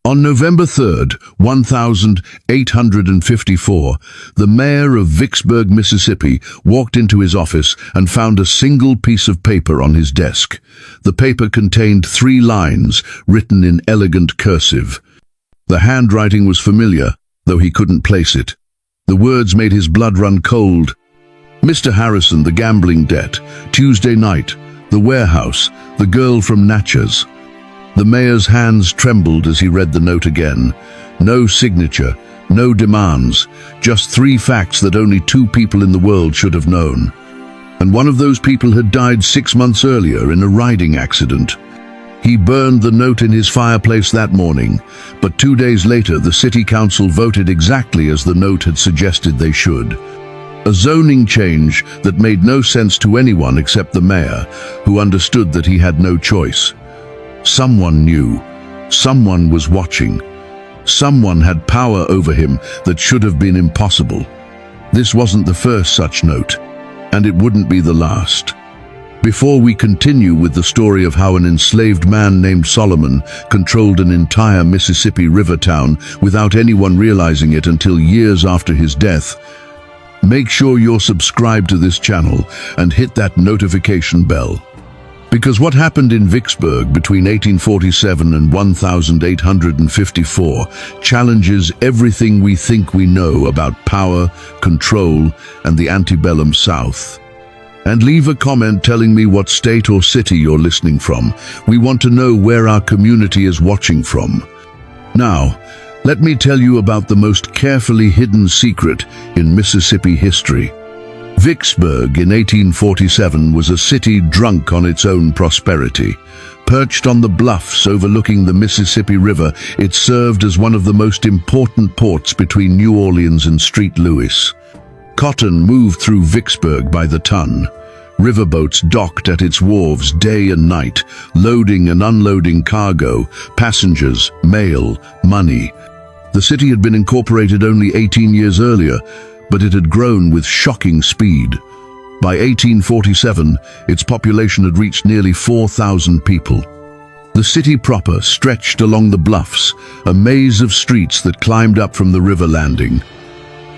On November 3rd, 1854, the mayor of Vicksburg, Mississippi, walked into his office and found a single piece of paper on his desk. The paper contained 3 lines, written in elegant cursive. The handwriting was familiar, though he couldn't place it. The words made his blood run cold. Mr. Harrison, the gambling debt, Tuesday night, the warehouse, the girl from Natchez. The mayor's hands trembled as he read the note again. No signature, no demands, just 3 facts that only 2 people in the world should have known. And one of those people had died 6 months earlier in a riding accident. He burned the note in his fireplace that morning, but 2 days later the city council voted exactly as the note had suggested they should. A zoning change that made no sense to anyone except the mayor, who understood that he had no choice. Someone knew. Someone was watching. Someone had power over him that should have been impossible. This wasn't the first such note, and it wouldn't be the last. Before we continue with the story of how an enslaved man named Solomon controlled an entire Mississippi River town without anyone realizing it until years after his death, make sure you're subscribed to this channel and hit that notification bell. Because what happened in Vicksburg between 1847 and 1854 challenges everything we think we know about power, control, and the antebellum South. And leave a comment telling me what state or city you're listening from. We want to know where our community is watching from. Now, let me tell you about the most carefully hidden secret in Mississippi history. Vicksburg in 1847 was a city drunk on its own prosperity. Perched on the bluffs overlooking the Mississippi River, it served as one of the most important ports between New Orleans and St. Louis. Cotton moved through Vicksburg by the ton. Riverboats docked at its wharves day and night, loading and unloading cargo, passengers, mail, money. The city had been incorporated only 18 years earlier, but it had grown with shocking speed. By 1847, its population had reached nearly 4,000 people. The city proper stretched along the bluffs, a maze of streets that climbed up from the river landing.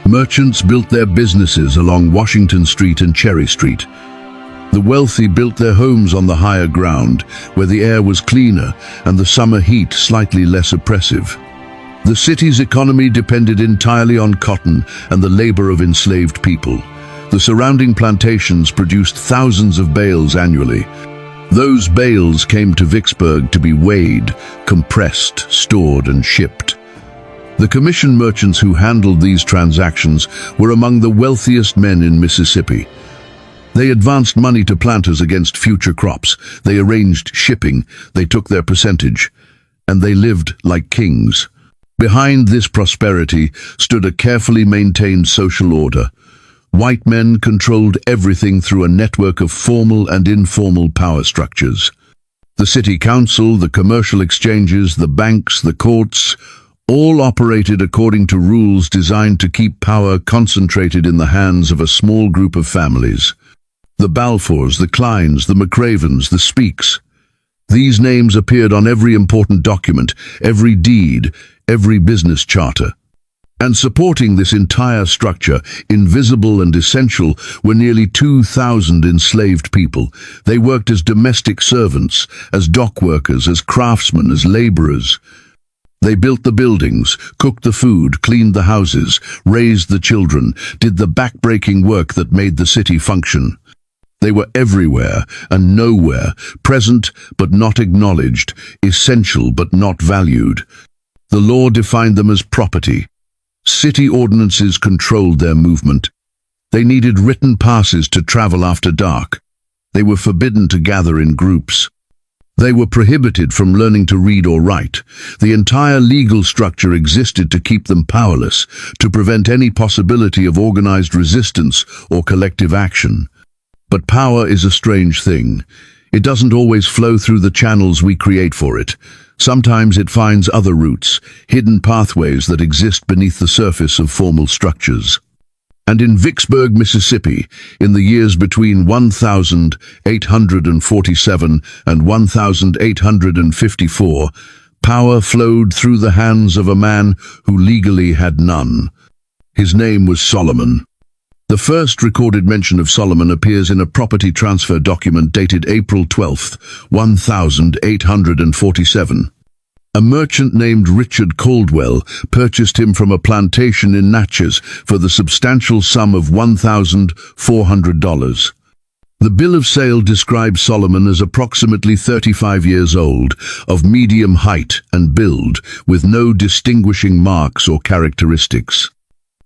Merchants built their businesses along Washington Street and Cherry Street. The wealthy built their homes on the higher ground, where the air was cleaner and the summer heat slightly less oppressive. The city's economy depended entirely on cotton and the labor of enslaved people. The surrounding plantations produced thousands of bales annually. Those bales came to Vicksburg to be weighed, compressed, stored, and shipped. The commission merchants who handled these transactions were among the wealthiest men in Mississippi. They advanced money to planters against future crops. They arranged shipping. They took their percentage. And they lived like kings. Behind this prosperity stood a carefully maintained social order. White men controlled everything through a network of formal and informal power structures. The city council, the commercial exchanges, the banks, the courts, all operated according to rules designed to keep power concentrated in the hands of a small group of families. The Balfours, the Kleins, the McRavens, the Speaks. These names appeared on every important document, every deed, every business charter. And supporting this entire structure, invisible and essential, were nearly 2,000 enslaved people. They worked as domestic servants, as dock workers, as craftsmen, as laborers. They built the buildings, cooked the food, cleaned the houses, raised the children, did the back-breaking work that made the city function. They were everywhere and nowhere, present but not acknowledged, essential but not valued. The law defined them as property. City ordinances controlled their movement. They needed written passes to travel after dark. They were forbidden to gather in groups. They were prohibited from learning to read or write. The entire legal structure existed to keep them powerless, to prevent any possibility of organized resistance or collective action. But power is a strange thing. It doesn't always flow through the channels we create for it. Sometimes it finds other routes, hidden pathways that exist beneath the surface of formal structures. And in Vicksburg, Mississippi, in the years between 1847 and 1854, Power flowed through the hands of a man who legally had none. His name was Solomon. The first recorded mention of Solomon appears in a property transfer document dated April 12, 1847. A merchant named Richard Caldwell purchased him from a plantation in Natchez for the substantial sum of $1,400. The bill of sale describes Solomon as approximately 35 years old, of medium height and build, with no distinguishing marks or characteristics.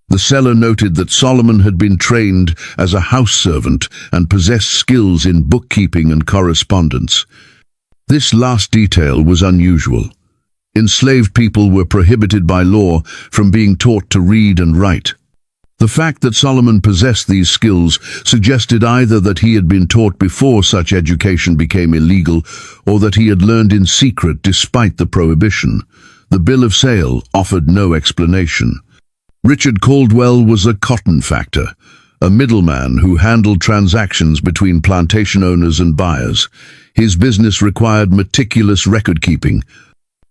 The seller noted that Solomon had been trained as a house servant and possessed skills in bookkeeping and correspondence. This last detail was unusual. Enslaved people were prohibited by law from being taught to read and write. The fact that Solomon possessed these skills suggested either that he had been taught before such education became illegal, or that he had learned in secret despite the prohibition. The bill of sale offered no explanation. Richard Caldwell was a cotton factor, a middleman who handled transactions between plantation owners and buyers. His business required meticulous record-keeping.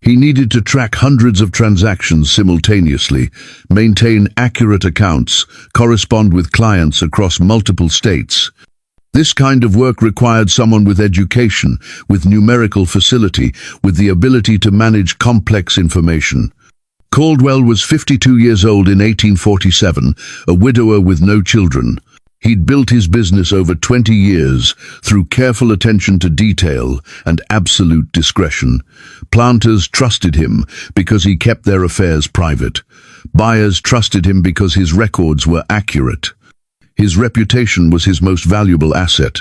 He needed to track hundreds of transactions simultaneously, maintain accurate accounts, correspond with clients across multiple states. This kind of work required someone with education, with numerical facility, with the ability to manage complex information. Caldwell was 52 years old in 1847, a widower with no children. He'd built his business over 20 years through careful attention to detail and absolute discretion. Planters trusted him because he kept their affairs private. Buyers trusted him because his records were accurate. His reputation was his most valuable asset.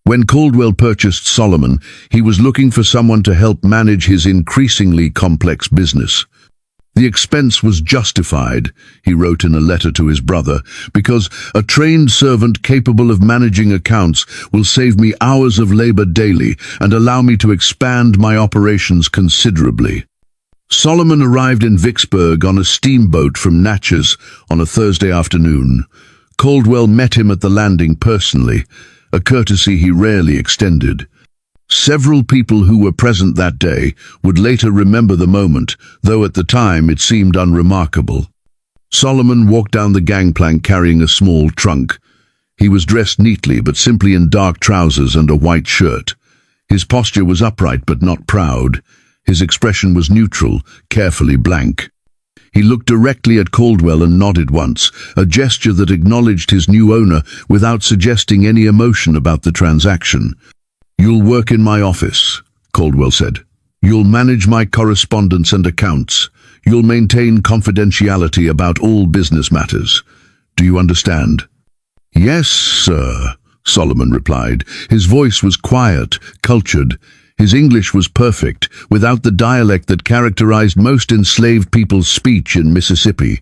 When Caldwell purchased Solomon, he was looking for someone to help manage his increasingly complex business. The expense was justified, he wrote in a letter to his brother, because a trained servant capable of managing accounts will save me hours of labor daily and allow me to expand my operations considerably. Solomon arrived in Vicksburg on a steamboat from Natchez on a Thursday afternoon. Caldwell met him at the landing personally, a courtesy he rarely extended. Several people who were present that day would later remember the moment, though at the time it seemed unremarkable. Solomon walked down the gangplank carrying a small trunk. He was dressed neatly but simply in dark trousers and a white shirt. His posture was upright but not proud. His expression was neutral, carefully blank. He looked directly at Caldwell and nodded once, a gesture that acknowledged his new owner without suggesting any emotion about the transaction. "You'll work in my office," Caldwell said. "You'll manage my correspondence and accounts. You'll maintain confidentiality about all business matters. Do you understand?" "Yes, sir," Solomon replied. His voice was quiet, cultured. His English was perfect, without the dialect that characterized most enslaved people's speech in Mississippi.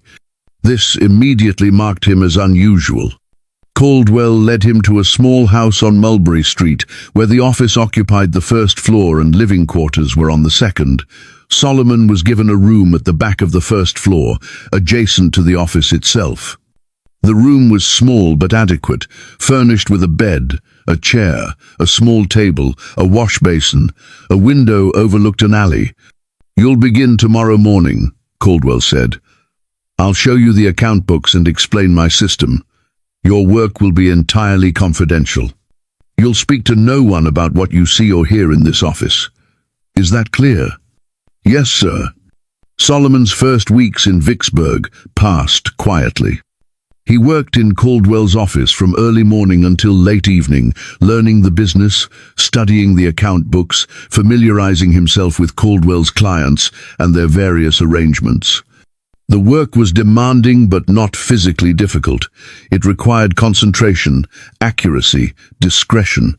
This immediately marked him as unusual. Caldwell led him to a small house on Mulberry Street, where the office occupied the first floor and living quarters were on the second. Solomon was given a room at the back of the first floor, adjacent to the office itself. The room was small but adequate, furnished with a bed, a chair, a small table, a wash basin. A window overlooked an alley. "You'll begin tomorrow morning," Caldwell said. "I'll show you the account books and explain my system. Your work will be entirely confidential. You'll speak to no one about what you see or hear in this office. Is that clear?" "Yes, sir." Solomon's first weeks in Vicksburg passed quietly. He worked in Caldwell's office from early morning until late evening, learning the business, studying the account books, familiarizing himself with Caldwell's clients and their various arrangements. The work was demanding but not physically difficult. It required concentration, accuracy, discretion.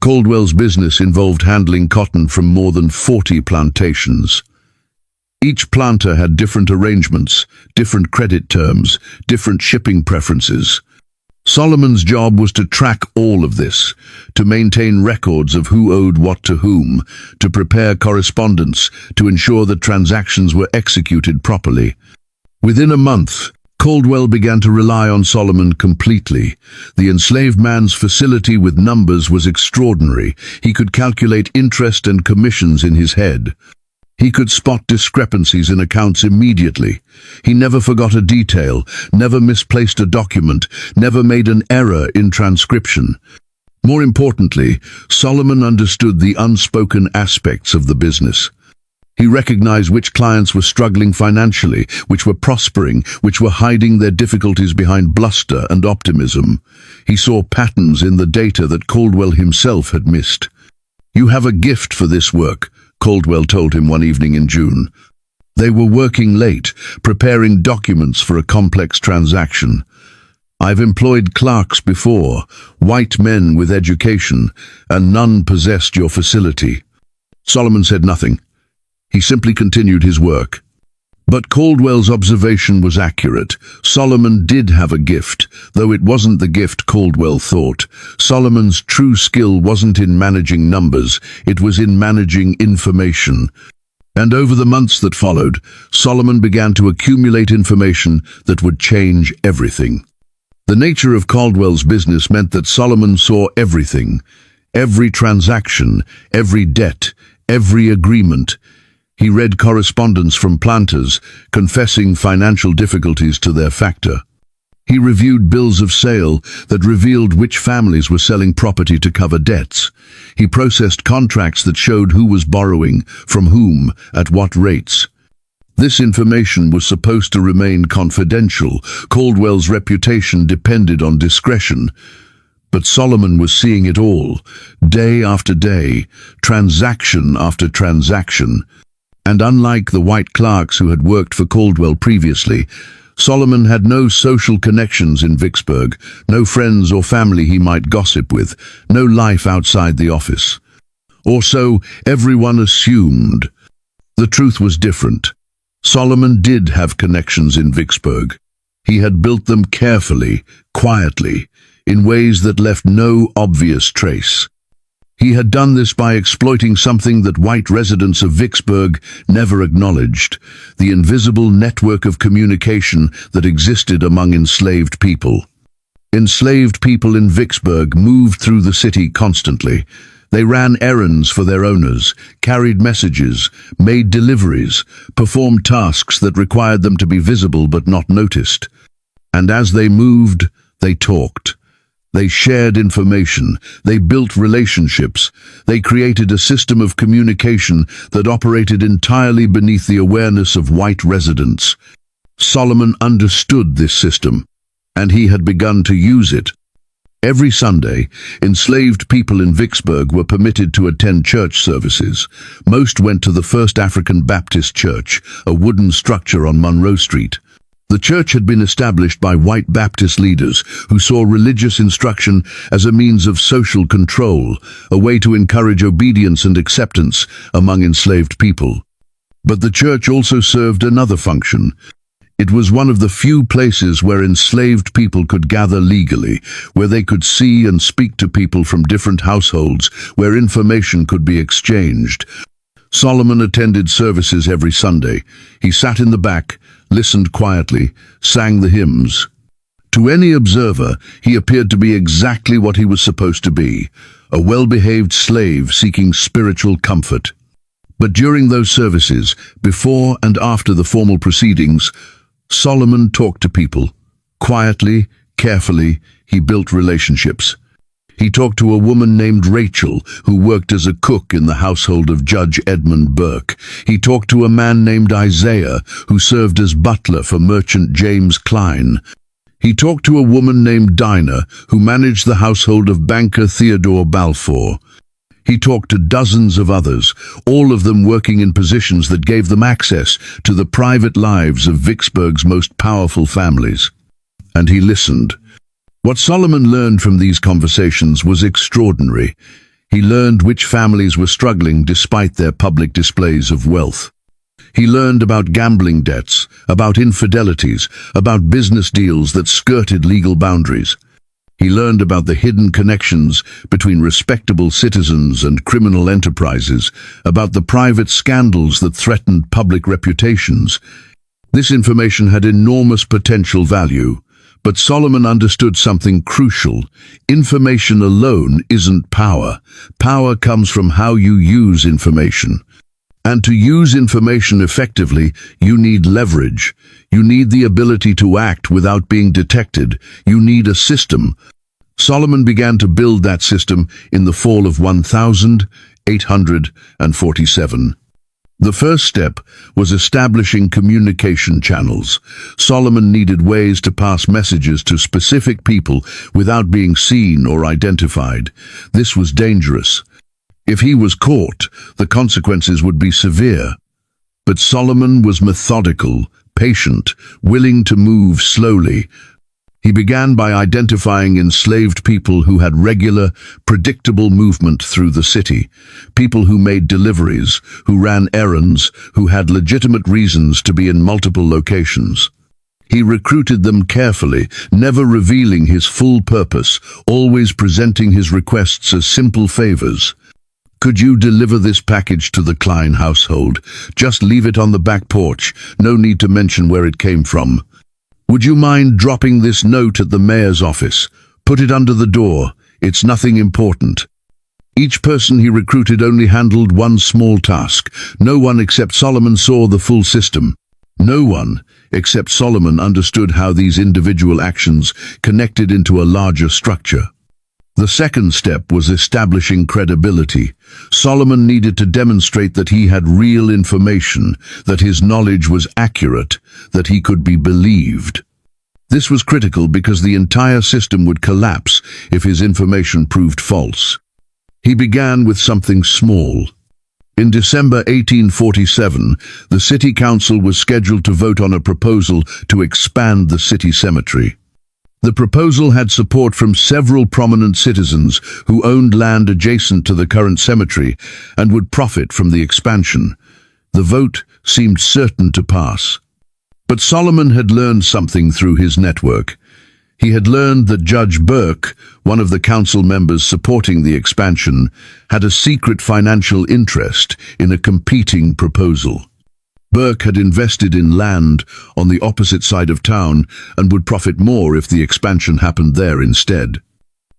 Caldwell's business involved handling cotton from more than 40 plantations. Each planter had different arrangements, different credit terms, different shipping preferences. Solomon's job was to track all of this, to maintain records of who owed what to whom, to prepare correspondence, to ensure that transactions were executed properly. Within a month, Caldwell began to rely on Solomon completely. The enslaved man's facility with numbers was extraordinary. He could calculate interest and commissions in his head. He could spot discrepancies in accounts immediately. He never forgot a detail, never misplaced a document, never made an error in transcription. More importantly, Solomon understood the unspoken aspects of the business. He recognized which clients were struggling financially, which were prospering, which were hiding their difficulties behind bluster and optimism. He saw patterns in the data that Caldwell himself had missed. "You have a gift for this work," Caldwell told him one evening in June. They were working late, preparing documents for a complex transaction. "I've employed clerks before, white men with education, and none possessed your facility." Solomon said nothing. He simply continued his work. But Caldwell's observation was accurate. Solomon did have a gift, though it wasn't the gift Caldwell thought. Solomon's true skill wasn't in managing numbers, it was in managing information. And over the months that followed, Solomon began to accumulate information that would change everything. The nature of Caldwell's business meant that Solomon saw everything, every transaction, every debt, every agreement. He read correspondence from planters, confessing financial difficulties to their factor. He reviewed bills of sale that revealed which families were selling property to cover debts. He processed contracts that showed who was borrowing, from whom, at what rates. This information was supposed to remain confidential. Caldwell's reputation depended on discretion. But Solomon was seeing it all, day after day, transaction after transaction. And unlike the white clerks who had worked for Caldwell previously, Solomon had no social connections in Vicksburg, no friends or family he might gossip with, no life outside the office. Or so everyone assumed. The truth was different. Solomon did have connections in Vicksburg. He had built them carefully, quietly, in ways that left no obvious trace. He had done this by exploiting something that white residents of Vicksburg never acknowledged, the invisible network of communication that existed among enslaved people. Enslaved people in Vicksburg moved through the city constantly. They ran errands for their owners, carried messages, made deliveries, performed tasks that required them to be visible but not noticed. And as they moved, they talked. They shared information, they built relationships, they created a system of communication that operated entirely beneath the awareness of white residents. Solomon understood this system, and he had begun to use it. Every Sunday, enslaved people in Vicksburg were permitted to attend church services. Most went to the First African Baptist Church, a wooden structure on Monroe Street. The church had been established by white Baptist leaders who saw religious instruction as a means of social control, a way to encourage obedience and acceptance among enslaved people. But the church also served another function. It was one of the few places where enslaved people could gather legally, where they could see and speak to people from different households, where information could be exchanged. Solomon attended services every Sunday. He sat in the back, listened quietly, sang the hymns. To any observer, he appeared to be exactly what he was supposed to be, a well-behaved slave seeking spiritual comfort. But during those services, before and after the formal proceedings, Solomon talked to people. Quietly, carefully, he built relationships. He talked to a woman named Rachel, who worked as a cook in the household of Judge Edmund Burke. He talked to a man named Isaiah, who served as butler for merchant James Klein. He talked to a woman named Dinah, who managed the household of banker Theodore Balfour. He talked to dozens of others, all of them working in positions that gave them access to the private lives of Vicksburg's most powerful families. And he listened. What Solomon learned from these conversations was extraordinary. He learned which families were struggling despite their public displays of wealth. He learned about gambling debts, about infidelities, about business deals that skirted legal boundaries. He learned about the hidden connections between respectable citizens and criminal enterprises, about the private scandals that threatened public reputations. This information had enormous potential value. But Solomon understood something crucial. Information alone isn't power. Power comes from how you use information. And to use information effectively, you need leverage. You need the ability to act without being detected. You need a system. Solomon began to build that system in the fall of 1847. The first step was establishing communication channels. Solomon needed ways to pass messages to specific people without being seen or identified. This was dangerous. If he was caught, the consequences would be severe. But Solomon was methodical, patient, willing to move slowly. He began by identifying enslaved people who had regular, predictable movement through the city, people who made deliveries, who ran errands, who had legitimate reasons to be in multiple locations. He recruited them carefully, never revealing his full purpose, always presenting his requests as simple favors. Could you deliver this package to the Klein household? Just leave it on the back porch, no need to mention where it came from. Would you mind dropping this note at the mayor's office? Put it under the door, it's nothing important. Each person he recruited only handled one small task. No one except Solomon saw the full system. No one except Solomon understood how these individual actions connected into a larger structure. The second step was establishing credibility. Solomon needed to demonstrate that he had real information, that his knowledge was accurate, that he could be believed. This was critical because the entire system would collapse if his information proved false. He began with something small. In December 1847, the city council was scheduled to vote on a proposal to expand the city cemetery. The proposal had support from several prominent citizens who owned land adjacent to the current cemetery and would profit from the expansion. The vote seemed certain to pass. But Solomon had learned something through his network. He had learned that Judge Burke, one of the council members supporting the expansion, had a secret financial interest in a competing proposal. Burke had invested in land on the opposite side of town and would profit more if the expansion happened there instead.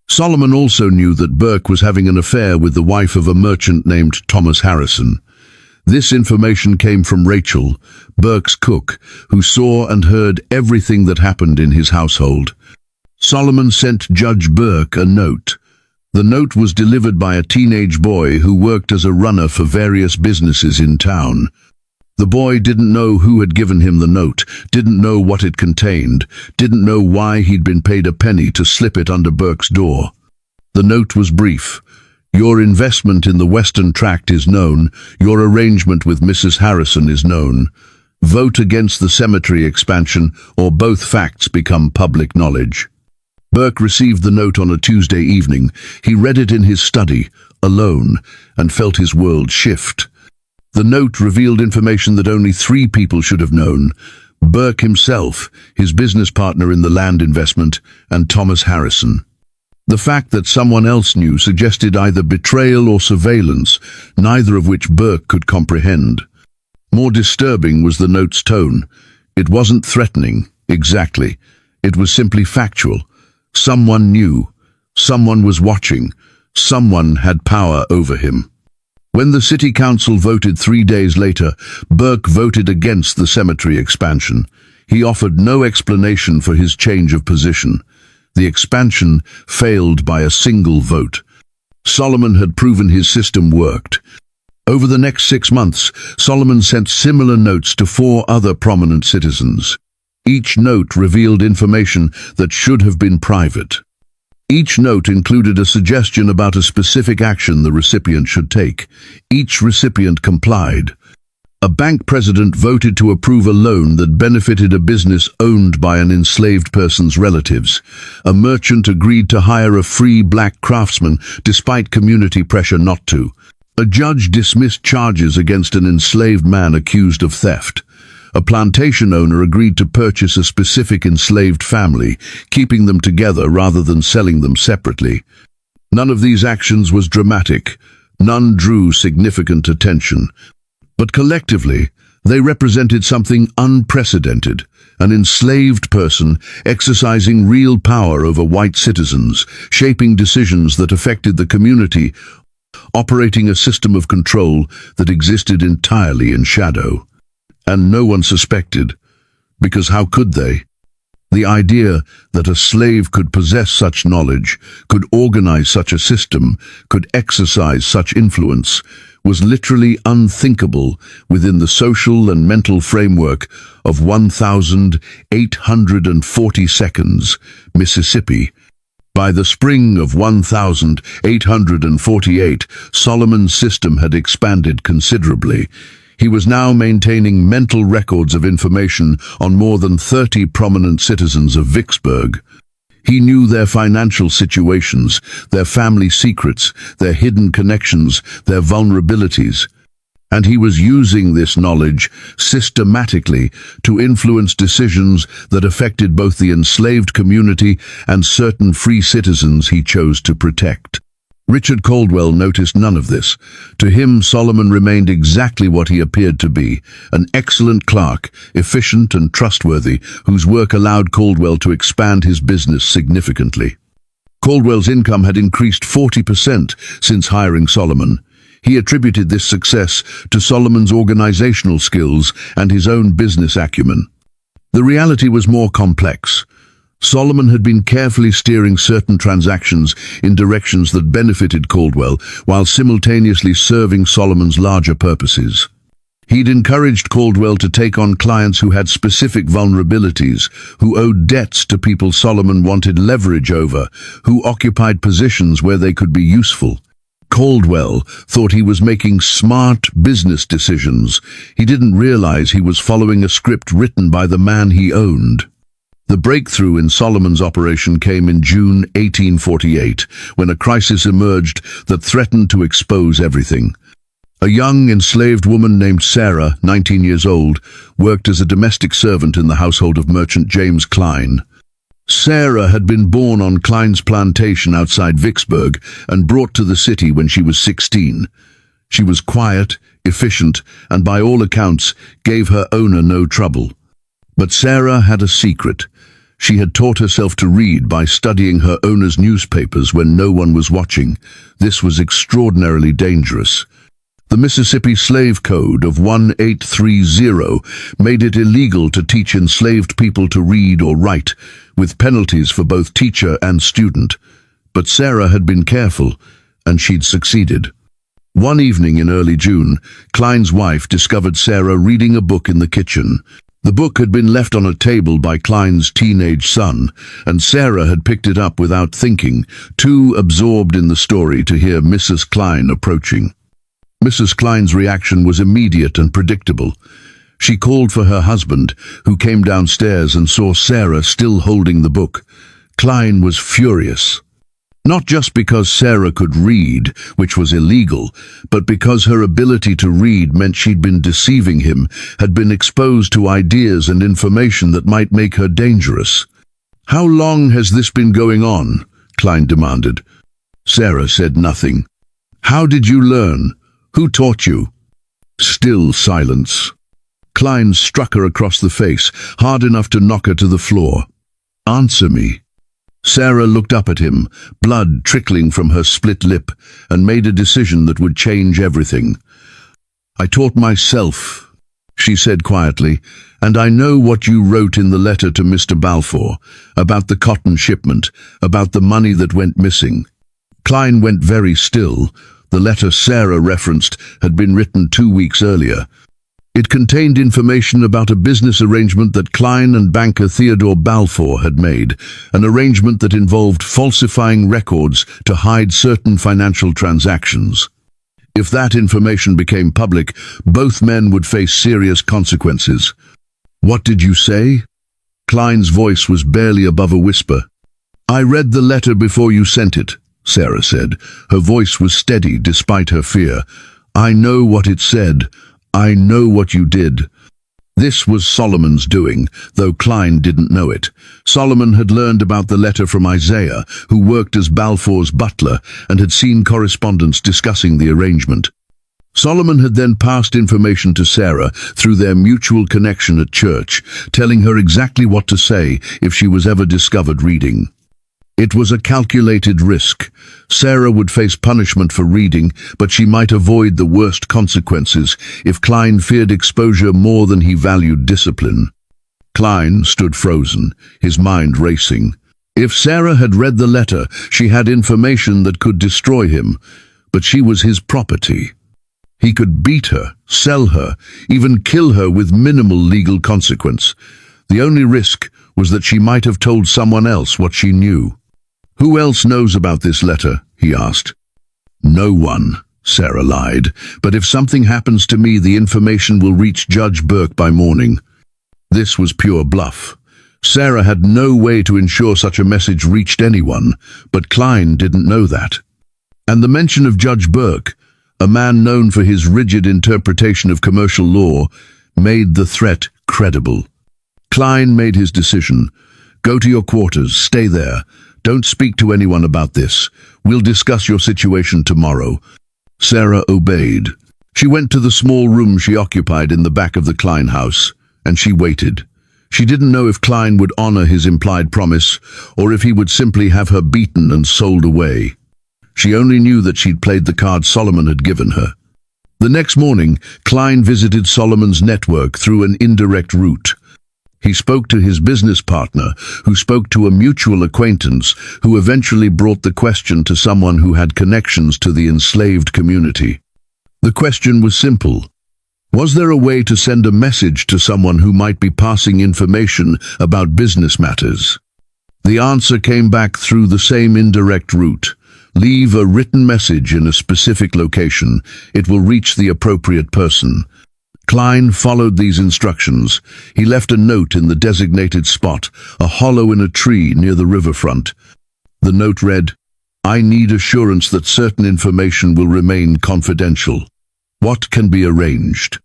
Solomon also knew that Burke was having an affair with the wife of a merchant named Thomas Harrison. This information came from Rachel, Burke's cook, who saw and heard everything that happened in his household. Solomon sent Judge Burke a note. The note was delivered by a teenage boy who worked as a runner for various businesses in town. The boy didn't know who had given him the note, didn't know what it contained, didn't know why he'd been paid a penny to slip it under Burke's door. The note was brief. Your investment in the Western Tract is known. Your arrangement with Mrs. Harrison is known. Vote against the cemetery expansion, or both facts become public knowledge. Burke received the note on a Tuesday evening. He read it in his study, alone, and felt his world shift. The note revealed information that only 3 people should have known: Burke himself, his business partner in the land investment, and Thomas Harrison. The fact that someone else knew suggested either betrayal or surveillance, neither of which Burke could comprehend. More disturbing was the note's tone. It wasn't threatening, exactly. It was simply factual. Someone knew. Someone was watching. Someone had power over him. When the city council voted 3 days later, Burke voted against the cemetery expansion. He offered no explanation for his change of position. The expansion failed by a single vote. Solomon had proven his system worked. Over the next 6 months, Solomon sent similar notes to 4 other prominent citizens. Each note revealed information that should have been private. Each note included a suggestion about a specific action the recipient should take. Each recipient complied. A bank president voted to approve a loan that benefited a business owned by an enslaved person's relatives. A merchant agreed to hire a free black craftsman despite community pressure not to. A judge dismissed charges against an enslaved man accused of theft. A plantation owner agreed to purchase a specific enslaved family, keeping them together rather than selling them separately. None of these actions was dramatic. None drew significant attention. But collectively, they represented something unprecedented, an enslaved person exercising real power over white citizens, shaping decisions that affected the community operating a system of control that existed entirely in shadow. And no one suspected, because how could they? The idea that a slave could possess such knowledge, could organize such a system, could exercise such influence, was literally unthinkable within the social and mental framework of 1842, Mississippi. By the spring of 1848, Solomon's system had expanded considerably. He was now maintaining mental records of information on more than 30 prominent citizens of Vicksburg. He knew their financial situations, their family secrets, their hidden connections, their vulnerabilities. And he was using this knowledge systematically to influence decisions that affected both the enslaved community and certain free citizens he chose to protect. Richard Caldwell noticed none of this. To him, Solomon remained exactly what he appeared to be, an excellent clerk, efficient and trustworthy, whose work allowed Caldwell to expand his business significantly. Caldwell's income had increased 40% since hiring Solomon. He attributed this success to Solomon's organizational skills and his own business acumen. The reality was more complex. Solomon had been carefully steering certain transactions in directions that benefited Caldwell, while simultaneously serving Solomon's larger purposes. He'd encouraged Caldwell to take on clients who had specific vulnerabilities, who owed debts to people Solomon wanted leverage over, who occupied positions where they could be useful. Caldwell thought he was making smart business decisions. He didn't realize he was following a script written by the man he owned. The breakthrough in Solomon's operation came in June 1848, when a crisis emerged that threatened to expose everything. A young enslaved woman named Sarah, 19 years old, worked as a domestic servant in the household of merchant James Klein. Sarah had been born on Klein's plantation outside Vicksburg and brought to the city when she was 16. She was quiet, efficient, and by all accounts gave her owner no trouble. But Sarah had a secret. She had taught herself to read by studying her owner's newspapers when no one was watching. This was extraordinarily dangerous. The Mississippi Slave Code of 1830 made it illegal to teach enslaved people to read or write, with penalties for both teacher and student. But Sarah had been careful, and she'd succeeded. One evening in early June, Klein's wife discovered Sarah reading a book in the kitchen. The book had been left on a table by Klein's teenage son, and Sarah had picked it up without thinking, too absorbed in the story to hear Mrs. Klein approaching. Mrs. Klein's reaction was immediate and predictable. She called for her husband, who came downstairs and saw Sarah still holding the book. Klein was furious. Not just because Sarah could read, which was illegal, but because her ability to read meant she'd been deceiving him, had been exposed to ideas and information that might make her dangerous. "How long has this been going on?" Klein demanded. Sarah said nothing. "How did you learn? Who taught you?" Still silence. Klein struck her across the face, hard enough to knock her to the floor. "Answer me." Sarah looked up at him, blood trickling from her split lip, and made a decision that would change everything. "I taught myself," she said quietly, "and I know what you wrote in the letter to Mr. Balfour, about the cotton shipment, about the money that went missing." Klein went very still. The letter Sarah referenced had been written 2 weeks earlier. It contained information about a business arrangement that Klein and banker Theodore Balfour had made, an arrangement that involved falsifying records to hide certain financial transactions. If that information became public, both men would face serious consequences. "What did you say?" Klein's voice was barely above a whisper. "I read the letter before you sent it," Sarah said. Her voice was steady despite her fear. "I know what it said. I know what you did." This was Solomon's doing, though Klein didn't know it. Solomon had learned about the letter from Isaiah, who worked as Balfour's butler, and had seen correspondence discussing the arrangement. Solomon had then passed information to Sarah through their mutual connection at church, telling her exactly what to say if she was ever discovered reading. It was a calculated risk. Sarah would face punishment for reading, but she might avoid the worst consequences if Klein feared exposure more than he valued discipline. Klein stood frozen, his mind racing. If Sarah had read the letter, she had information that could destroy him, but she was his property. He could beat her, sell her, even kill her with minimal legal consequence. The only risk was that she might have told someone else what she knew. "Who else knows about this letter?" he asked. "No one," Sarah lied. "But if something happens to me, the information will reach Judge Burke by morning." This was pure bluff. Sarah had no way to ensure such a message reached anyone, but Klein didn't know that. And the mention of Judge Burke, a man known for his rigid interpretation of commercial law, made the threat credible. Klein made his decision. "Go to your quarters, stay there. Don't speak to anyone about this. We'll discuss your situation tomorrow." Sarah obeyed. She went to the small room she occupied in the back of the Klein house, and she waited. She didn't know if Klein would honor his implied promise, or if he would simply have her beaten and sold away. She only knew that she'd played the card Solomon had given her. The next morning, Klein visited Solomon's network through an indirect route. He spoke to his business partner, who spoke to a mutual acquaintance, who eventually brought the question to someone who had connections to the enslaved community. The question was simple. Was there a way to send a message to someone who might be passing information about business matters? The answer came back through the same indirect route. Leave a written message in a specific location. It will reach the appropriate person. Klein followed these instructions. He left a note in the designated spot, a hollow in a tree near the riverfront. The note read, "I need assurance that certain information will remain confidential. What can be arranged?"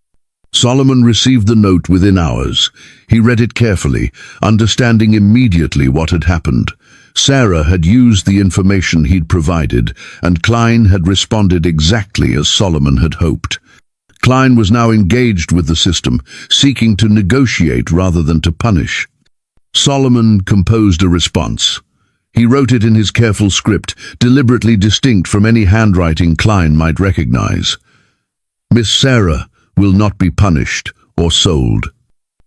Solomon received the note within hours. He read it carefully, understanding immediately what had happened. Sarah had used the information he'd provided, and Klein had responded exactly as Solomon had hoped. Klein was now engaged with the system, seeking to negotiate rather than to punish. Solomon composed a response. He wrote it in his careful script, deliberately distinct from any handwriting Klein might recognize. "Miss Sarah will not be punished or sold.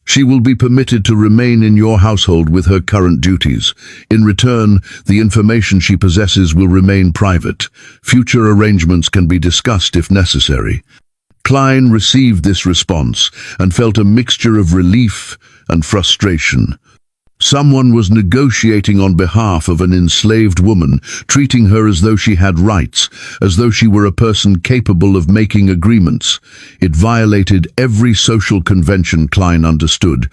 She will be permitted to remain in your household with her current duties. In return, the information she possesses will remain private. Future arrangements can be discussed if necessary." Klein received this response and felt a mixture of relief and frustration. Someone was negotiating on behalf of an enslaved woman, treating her as though she had rights, as though she were a person capable of making agreements. It violated every social convention Klein understood,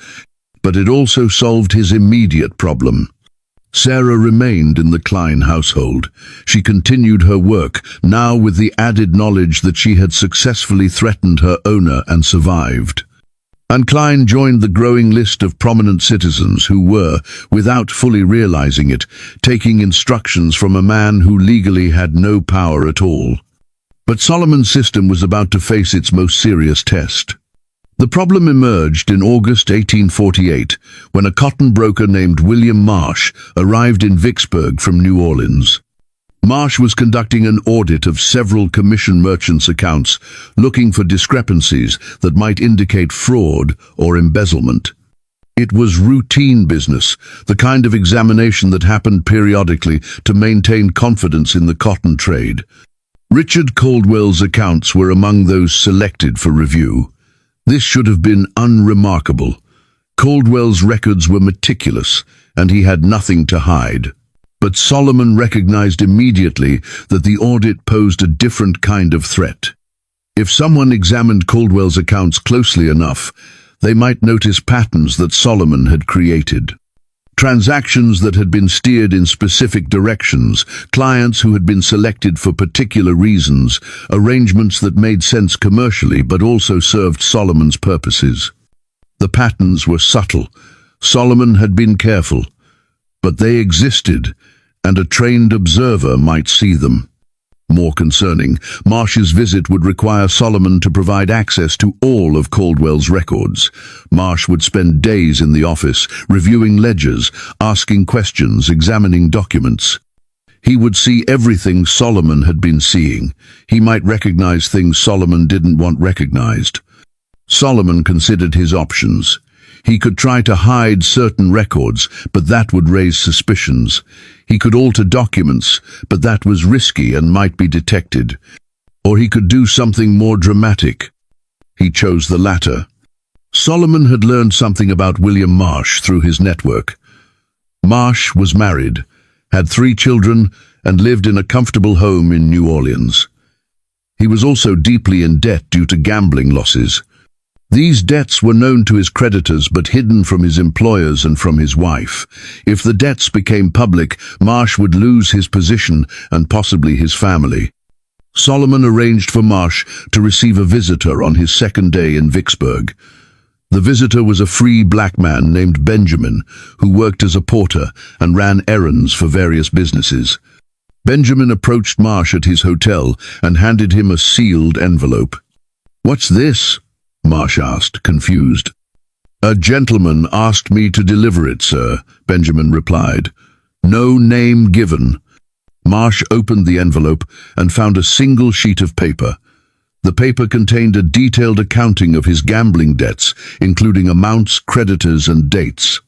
but it also solved his immediate problem. Sarah remained in the Klein household. She continued her work, now with the added knowledge that she had successfully threatened her owner and survived. And Klein joined the growing list of prominent citizens who were, without fully realizing it, taking instructions from a man who legally had no power at all. But Solomon's system was about to face its most serious test. The problem emerged in August 1848, when a cotton broker named William Marsh arrived in Vicksburg from New Orleans. Marsh was conducting an audit of several commission merchants' accounts, looking for discrepancies that might indicate fraud or embezzlement. It was routine business, the kind of examination that happened periodically to maintain confidence in the cotton trade. Richard Caldwell's accounts were among those selected for review. This should have been unremarkable. Caldwell's records were meticulous, and he had nothing to hide. But Solomon recognized immediately that the audit posed a different kind of threat. If someone examined Caldwell's accounts closely enough, they might notice patterns that Solomon had created. Transactions that had been steered in specific directions, clients who had been selected for particular reasons, arrangements that made sense commercially but also served Solomon's purposes. The patterns were subtle. Solomon had been careful, but they existed, and a trained observer might see them. More concerning, Marsh's visit would require Solomon to provide access to all of Caldwell's records. Marsh would spend days in the office, reviewing ledgers, asking questions, examining documents. He would see everything Solomon had been seeing. He might recognize things Solomon didn't want recognized. Solomon considered his options. He could try to hide certain records, but that would raise suspicions. He could alter documents, but that was risky and might be detected. Or he could do something more dramatic. He chose the latter. Solomon had learned something about William Marsh through his network. Marsh was married, had 3 children, and lived in a comfortable home in New Orleans. He was also deeply in debt due to gambling losses. These debts were known to his creditors but hidden from his employers and from his wife. If the debts became public, Marsh would lose his position and possibly his family. Solomon arranged for Marsh to receive a visitor on his second day in Vicksburg. The visitor was a free black man named Benjamin, who worked as a porter and ran errands for various businesses. Benjamin approached Marsh at his hotel and handed him a sealed envelope. "What's this?" Marsh asked, confused. "A gentleman asked me to deliver it, sir," Benjamin replied. "No name given." Marsh opened the envelope and found a single sheet of paper. The paper contained a detailed accounting of his gambling debts, including amounts, creditors, and dates.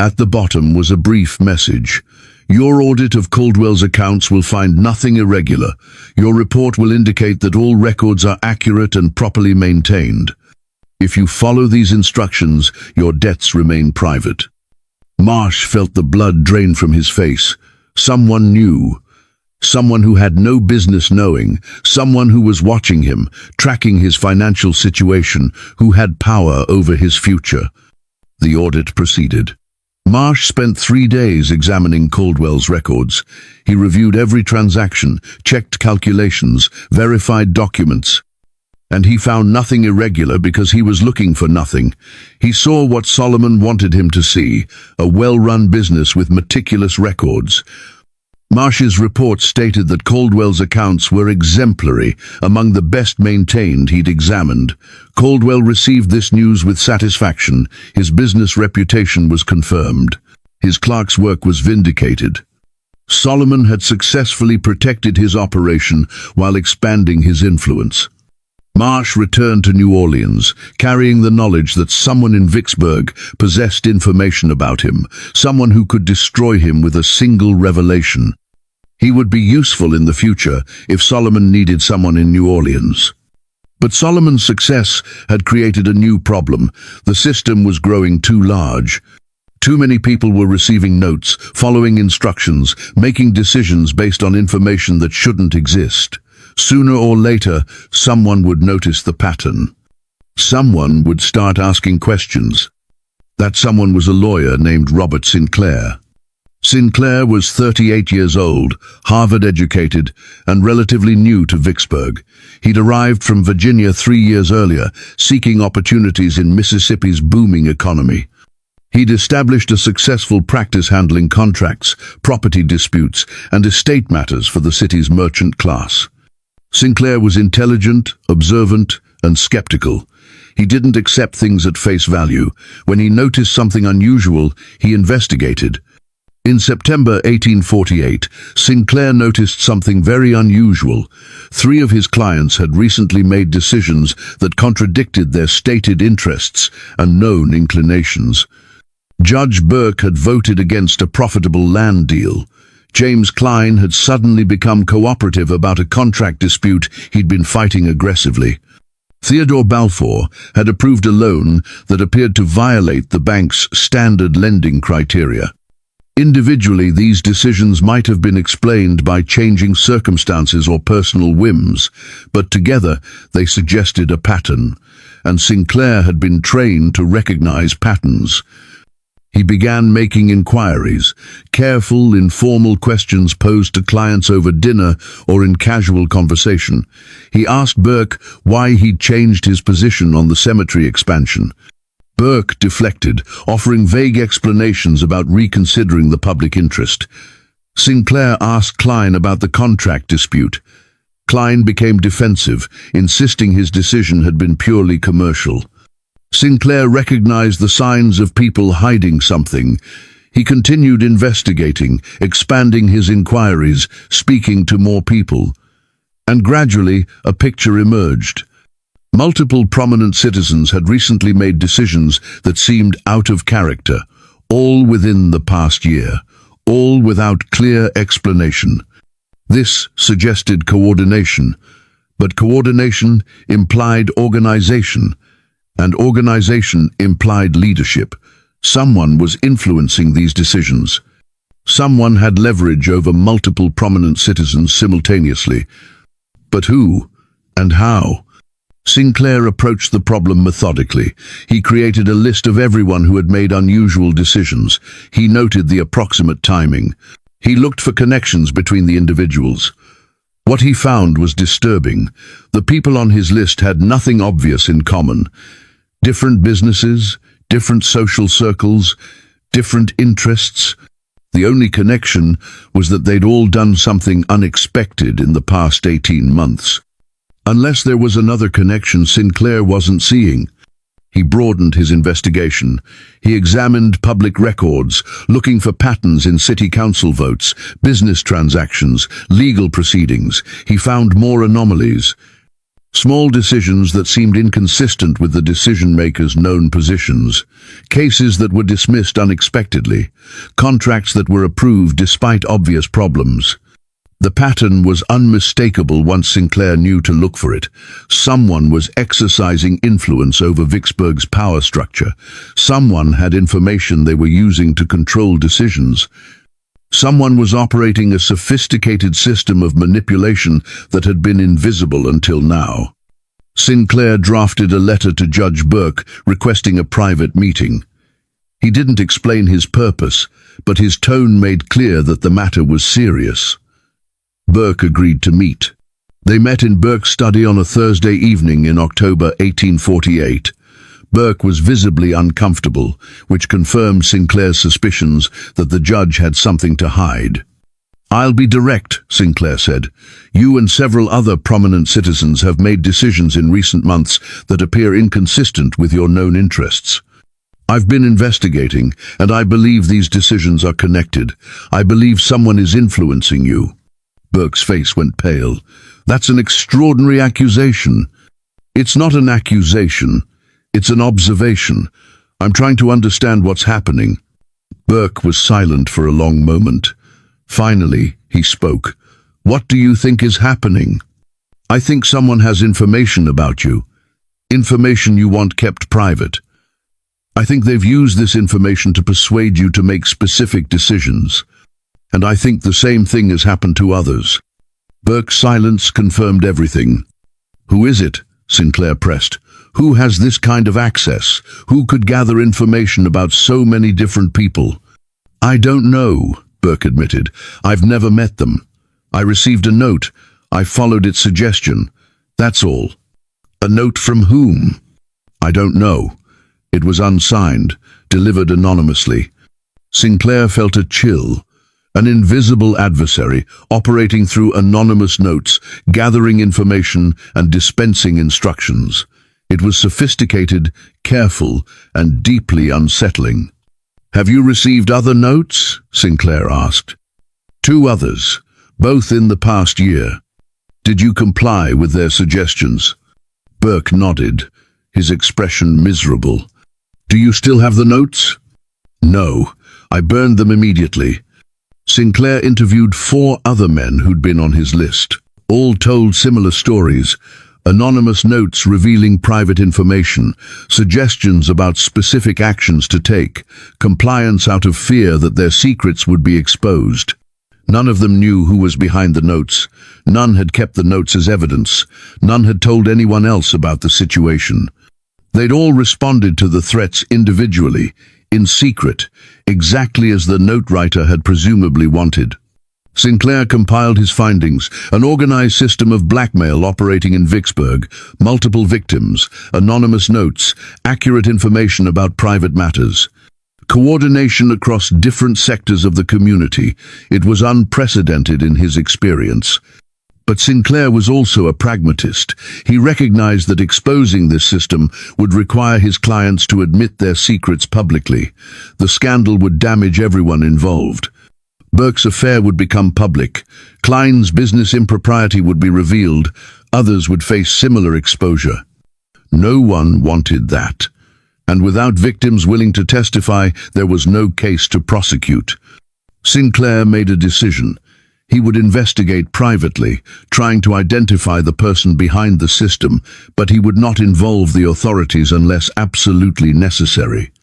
At the bottom was a brief message. "Your audit of Caldwell's accounts will find nothing irregular. Your report will indicate that all records are accurate and properly maintained. If you follow these instructions, your debts remain private." Marsh felt the blood drain from his face. Someone knew. Someone who had no business knowing. Someone who was watching him, tracking his financial situation, who had power over his future. The audit proceeded. Marsh spent 3 days examining Caldwell's records. He reviewed every transaction, checked calculations, verified documents. And he found nothing irregular because he was looking for nothing. He saw what Solomon wanted him to see, a well-run business with meticulous records. Marsh's report stated that Caldwell's accounts were exemplary, among the best maintained he'd examined. Caldwell received this news with satisfaction. His business reputation was confirmed. His clerk's work was vindicated. Solomon had successfully protected his operation while expanding his influence. Marsh returned to New Orleans, carrying the knowledge that someone in Vicksburg possessed information about him, someone who could destroy him with a single revelation. He would be useful in the future if Solomon needed someone in New Orleans. But Solomon's success had created a new problem. The system was growing too large. Too many people were receiving notes, following instructions, making decisions based on information that shouldn't exist. Sooner or later, someone would notice the pattern. Someone would start asking questions. That someone was a lawyer named Robert Sinclair. Sinclair was 38 years old, Harvard-educated, and relatively new to Vicksburg. He'd arrived from Virginia 3 years earlier, seeking opportunities in Mississippi's booming economy. He'd established a successful practice handling contracts, property disputes, and estate matters for the city's merchant class. Sinclair was intelligent, observant, and skeptical. He didn't accept things at face value. When he noticed something unusual, he investigated. In September 1848, Sinclair noticed something very unusual. 3 of his clients had recently made decisions that contradicted their stated interests and known inclinations. Judge Burke had voted against a profitable land deal. James Klein had suddenly become cooperative about a contract dispute he'd been fighting aggressively. Theodore Balfour had approved a loan that appeared to violate the bank's standard lending criteria. Individually, these decisions might have been explained by changing circumstances or personal whims, but together they suggested a pattern, and Sinclair had been trained to recognize patterns. He began making inquiries, careful, informal questions posed to clients over dinner or in casual conversation. He asked Burke why he'd changed his position on the cemetery expansion. Burke deflected, offering vague explanations about reconsidering the public interest. Sinclair asked Klein about the contract dispute. Klein became defensive, insisting his decision had been purely commercial. Sinclair recognized the signs of people hiding something. He continued investigating, expanding his inquiries, speaking to more people. And gradually, a picture emerged. Multiple prominent citizens had recently made decisions that seemed out of character, all within the past year, all without clear explanation. This suggested coordination, but coordination implied organization, and organization implied leadership. Someone was influencing these decisions. Someone had leverage over multiple prominent citizens simultaneously. But who and how? Sinclair approached the problem methodically. He created a list of everyone who had made unusual decisions. He noted the approximate timing. He looked for connections between the individuals. What he found was disturbing. The people on his list had nothing obvious in common. Different businesses, different social circles, different interests. The only connection was that they'd all done something unexpected in the past 18 months. Unless there was another connection Sinclair wasn't seeing. He broadened his investigation. He examined public records, looking for patterns in city council votes, business transactions, legal proceedings. He found more anomalies. Small decisions that seemed inconsistent with the decision-makers' known positions, cases that were dismissed unexpectedly, contracts that were approved despite obvious problems. The pattern was unmistakable once Sinclair knew to look for it. Someone was exercising influence over Vicksburg's power structure. Someone had information they were using to control decisions. Someone was operating a sophisticated system of manipulation that had been invisible until now. Sinclair drafted a letter to Judge Burke requesting a private meeting. He didn't explain his purpose, but his tone made clear that the matter was serious. Burke agreed to meet. They met in Burke's study on a Thursday evening in October 1848. Burke was visibly uncomfortable, which confirmed Sinclair's suspicions that the judge had something to hide. "I'll be direct," Sinclair said. "You and several other prominent citizens have made decisions in recent months that appear inconsistent with your known interests. I've been investigating, and I believe these decisions are connected. I believe someone is influencing you." Burke's face went pale. "That's an extraordinary accusation." "It's not an accusation. It's an observation. I'm trying to understand what's happening." Burke was silent for a long moment. Finally, he spoke. "What do you think is happening?" "I think someone has information about you. Information you want kept private. I think they've used this information to persuade you to make specific decisions. And I think the same thing has happened to others." Burke's silence confirmed everything. "Who is it?" Sinclair pressed. "Who has this kind of access? Who could gather information about so many different people?" "I don't know," Burke admitted. "I've never met them. I received a note. I followed its suggestion. That's all." "A note from whom?" "I don't know. It was unsigned, delivered anonymously." Sinclair felt a chill. An invisible adversary, operating through anonymous notes, gathering information and dispensing instructions. It was sophisticated, careful, and deeply unsettling. "Have you received other notes?" Sinclair asked. "2 others, both in the past year." "Did you comply with their suggestions?" Burke nodded, his expression miserable. "Do you still have the notes?" "No, I burned them immediately." Sinclair interviewed 4 other men who'd been on his list. All told similar stories. Anonymous notes revealing private information, suggestions about specific actions to take, compliance out of fear that their secrets would be exposed. None of them knew who was behind the notes. None had kept the notes as evidence. None had told anyone else about the situation. They'd all responded to the threats individually, in secret, exactly as the note writer had presumably wanted. Sinclair compiled his findings, an organized system of blackmail operating in Vicksburg, multiple victims, anonymous notes, accurate information about private matters. Coordination across different sectors of the community. It was unprecedented in his experience. But Sinclair was also a pragmatist. He recognized that exposing this system would require his clients to admit their secrets publicly. The scandal would damage everyone involved. Burke's affair would become public. Klein's business impropriety would be revealed. Others would face similar exposure. No one wanted that. And without victims willing to testify, there was no case to prosecute. Sinclair made a decision. He would investigate privately, trying to identify the person behind the system, but he would not involve the authorities unless absolutely necessary.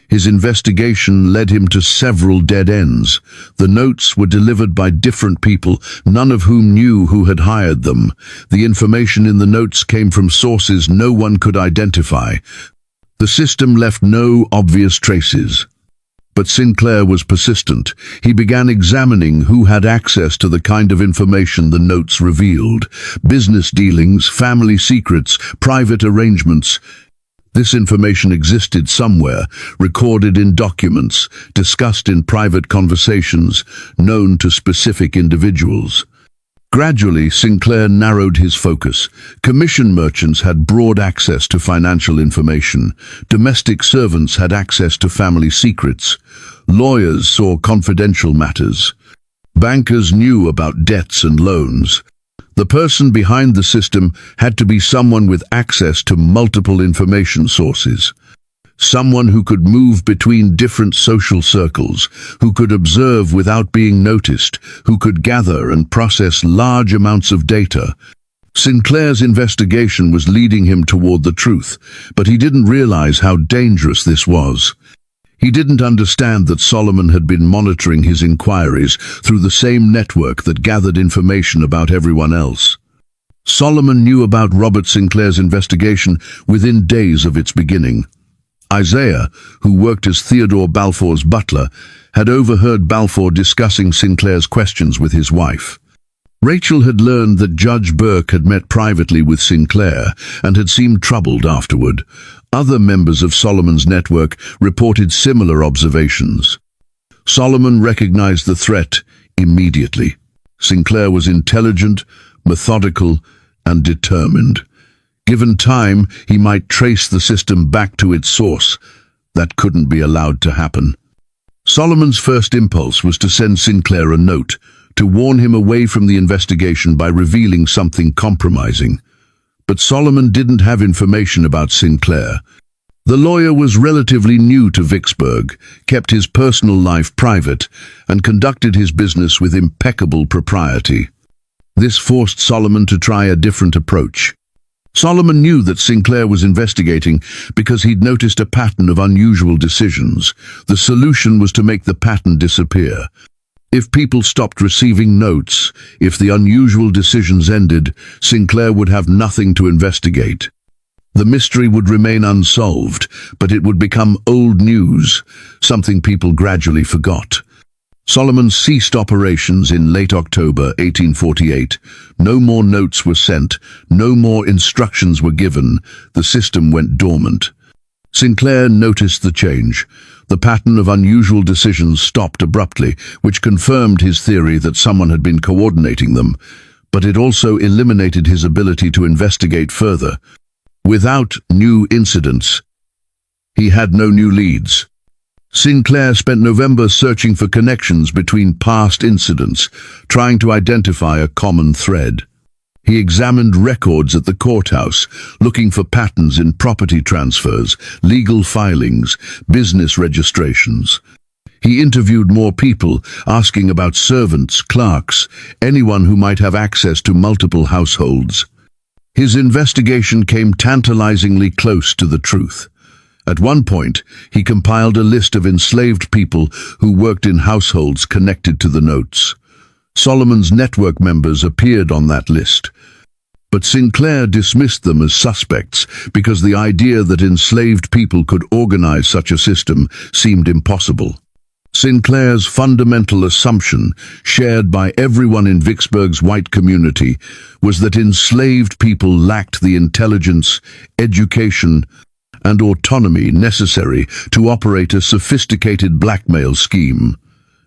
His investigation led him to several dead ends. The notes were delivered by different people, none of whom knew who had hired them. The information in the notes came from sources no one could identify. The system left no obvious traces. But Sinclair was persistent. He began examining who had access to the kind of information the notes revealed. Business dealings, family secrets, private arrangements. This information existed somewhere, recorded in documents, discussed in private conversations, known to specific individuals. Gradually, Sinclair narrowed his focus. Commission merchants had broad access to financial information. Domestic servants had access to family secrets. Lawyers saw confidential matters. Bankers knew about debts and loans. The person behind the system had to be someone with access to multiple information sources. Someone who could move between different social circles, who could observe without being noticed, who could gather and process large amounts of data. Sinclair's investigation was leading him toward the truth, but he didn't realize how dangerous this was. He didn't understand that Solomon had been monitoring his inquiries through the same network that gathered information about everyone else. Solomon knew about Robert Sinclair's investigation within days of its beginning. Isaiah, who worked as Theodore Balfour's butler, had overheard Balfour discussing Sinclair's questions with his wife. Rachel had learned that Judge Burke had met privately with Sinclair and had seemed troubled afterward. Other members of Solomon's network reported similar observations. Solomon recognized the threat immediately. Sinclair was intelligent, methodical, and determined. Given time, he might trace the system back to its source. That couldn't be allowed to happen. Solomon's first impulse was to send Sinclair a note, to warn him away from the investigation by revealing something compromising. But Solomon didn't have information about Sinclair. The lawyer was relatively new to Vicksburg, kept his personal life private, and conducted his business with impeccable propriety. This forced Solomon to try a different approach. Solomon knew that Sinclair was investigating because he'd noticed a pattern of unusual decisions. The solution was to make the pattern disappear. If people stopped receiving notes, if the unusual decisions ended, Sinclair would have nothing to investigate. The mystery would remain unsolved, but it would become old news, something people gradually forgot. Solomon ceased operations in late October 1848. No more notes were sent, no more instructions were given. The system went dormant. Sinclair noticed the change. The pattern of unusual decisions stopped abruptly, which confirmed his theory that someone had been coordinating them, but it also eliminated his ability to investigate further. Without new incidents, he had no new leads. Sinclair spent November searching for connections between past incidents, trying to identify a common thread. He examined records at the courthouse, looking for patterns in property transfers, legal filings, business registrations. He interviewed more people, asking about servants, clerks, anyone who might have access to multiple households. His investigation came tantalizingly close to the truth. At one point, he compiled a list of enslaved people who worked in households connected to the notes. Solomon's network members appeared on that list. But Sinclair dismissed them as suspects because the idea that enslaved people could organize such a system seemed impossible. Sinclair's fundamental assumption, shared by everyone in Vicksburg's white community, was that enslaved people lacked the intelligence, education, and autonomy necessary to operate a sophisticated blackmail scheme.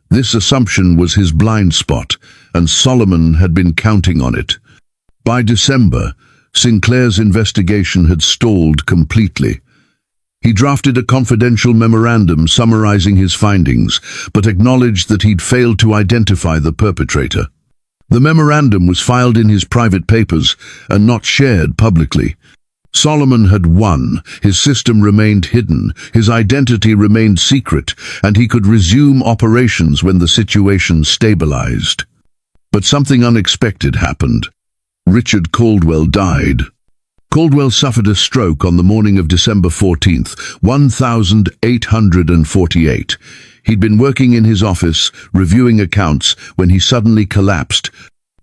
This assumption was his blind spot, and Solomon had been counting on it. By December, Sinclair's investigation had stalled completely. He drafted a confidential memorandum summarizing his findings, but acknowledged that he'd failed to identify the perpetrator. The memorandum was filed in his private papers and not shared publicly. Solomon had won, his system remained hidden, his identity remained secret, and he could resume operations when the situation stabilized. But something unexpected happened. Richard Caldwell died. Caldwell suffered a stroke on the morning of December 14th, 1848. He'd been working in his office, reviewing accounts, when he suddenly collapsed.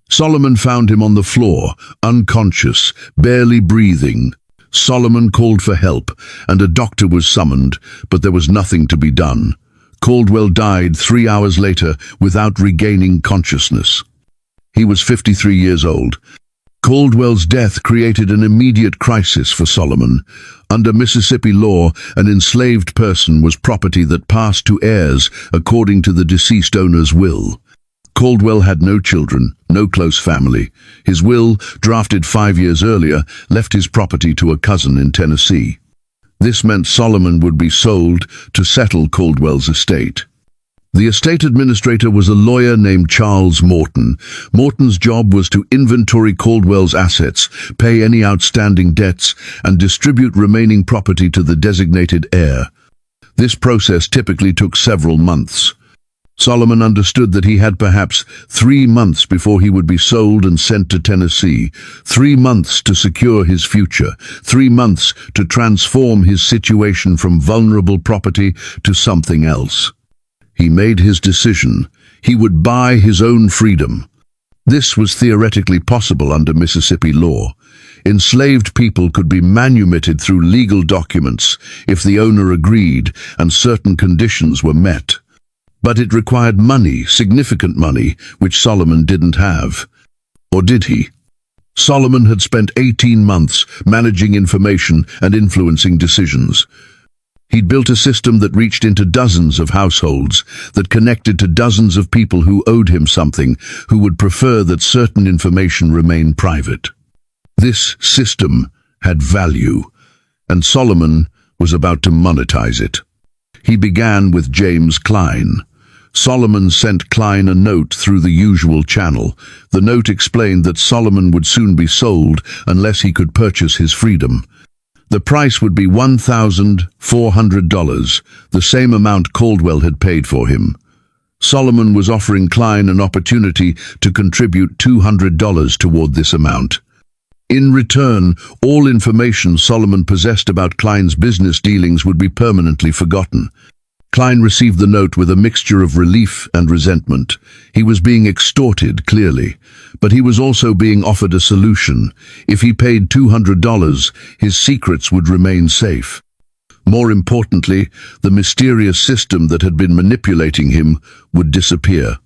Solomon found him on the floor, unconscious, barely breathing. Solomon called for help, and a doctor was summoned, but there was nothing to be done. Caldwell died 3 hours later without regaining consciousness. He was 53 years old. Caldwell's death created an immediate crisis for Solomon. Under Mississippi law, an enslaved person was property that passed to heirs according to the deceased owner's will. Caldwell had no children, no close family. His will, drafted 5 years earlier, left his property to a cousin in Tennessee. This meant Solomon would be sold to settle Caldwell's estate. The estate administrator was a lawyer named Charles Morton. Morton's job was to inventory Caldwell's assets, pay any outstanding debts, and distribute remaining property to the designated heir. This process typically took several months. Solomon understood that he had perhaps 3 months before he would be sold and sent to Tennessee, 3 months to secure his future, 3 months to transform his situation from vulnerable property to something else. He made his decision. He would buy his own freedom. This was theoretically possible under Mississippi law. Enslaved people could be manumitted through legal documents if the owner agreed and certain conditions were met. But it required money, significant money, which Solomon didn't have. Or did he? Solomon had spent 18 months managing information and influencing decisions. He'd built a system that reached into dozens of households, that connected to dozens of people who owed him something, who would prefer that certain information remain private. This system had value, and Solomon was about to monetize it. He began with James Klein. Solomon sent Klein a note through the usual channel. The note explained that Solomon would soon be sold unless he could purchase his freedom. The price would be $1,400, the same amount Caldwell had paid for him. Solomon was offering Klein an opportunity to contribute $200 toward this amount. In return, all information Solomon possessed about Klein's business dealings would be permanently forgotten. Klein received the note with a mixture of relief and resentment. He was being extorted, clearly, but he was also being offered a solution. If he paid $200, his secrets would remain safe. More importantly, the mysterious system that had been manipulating him would disappear.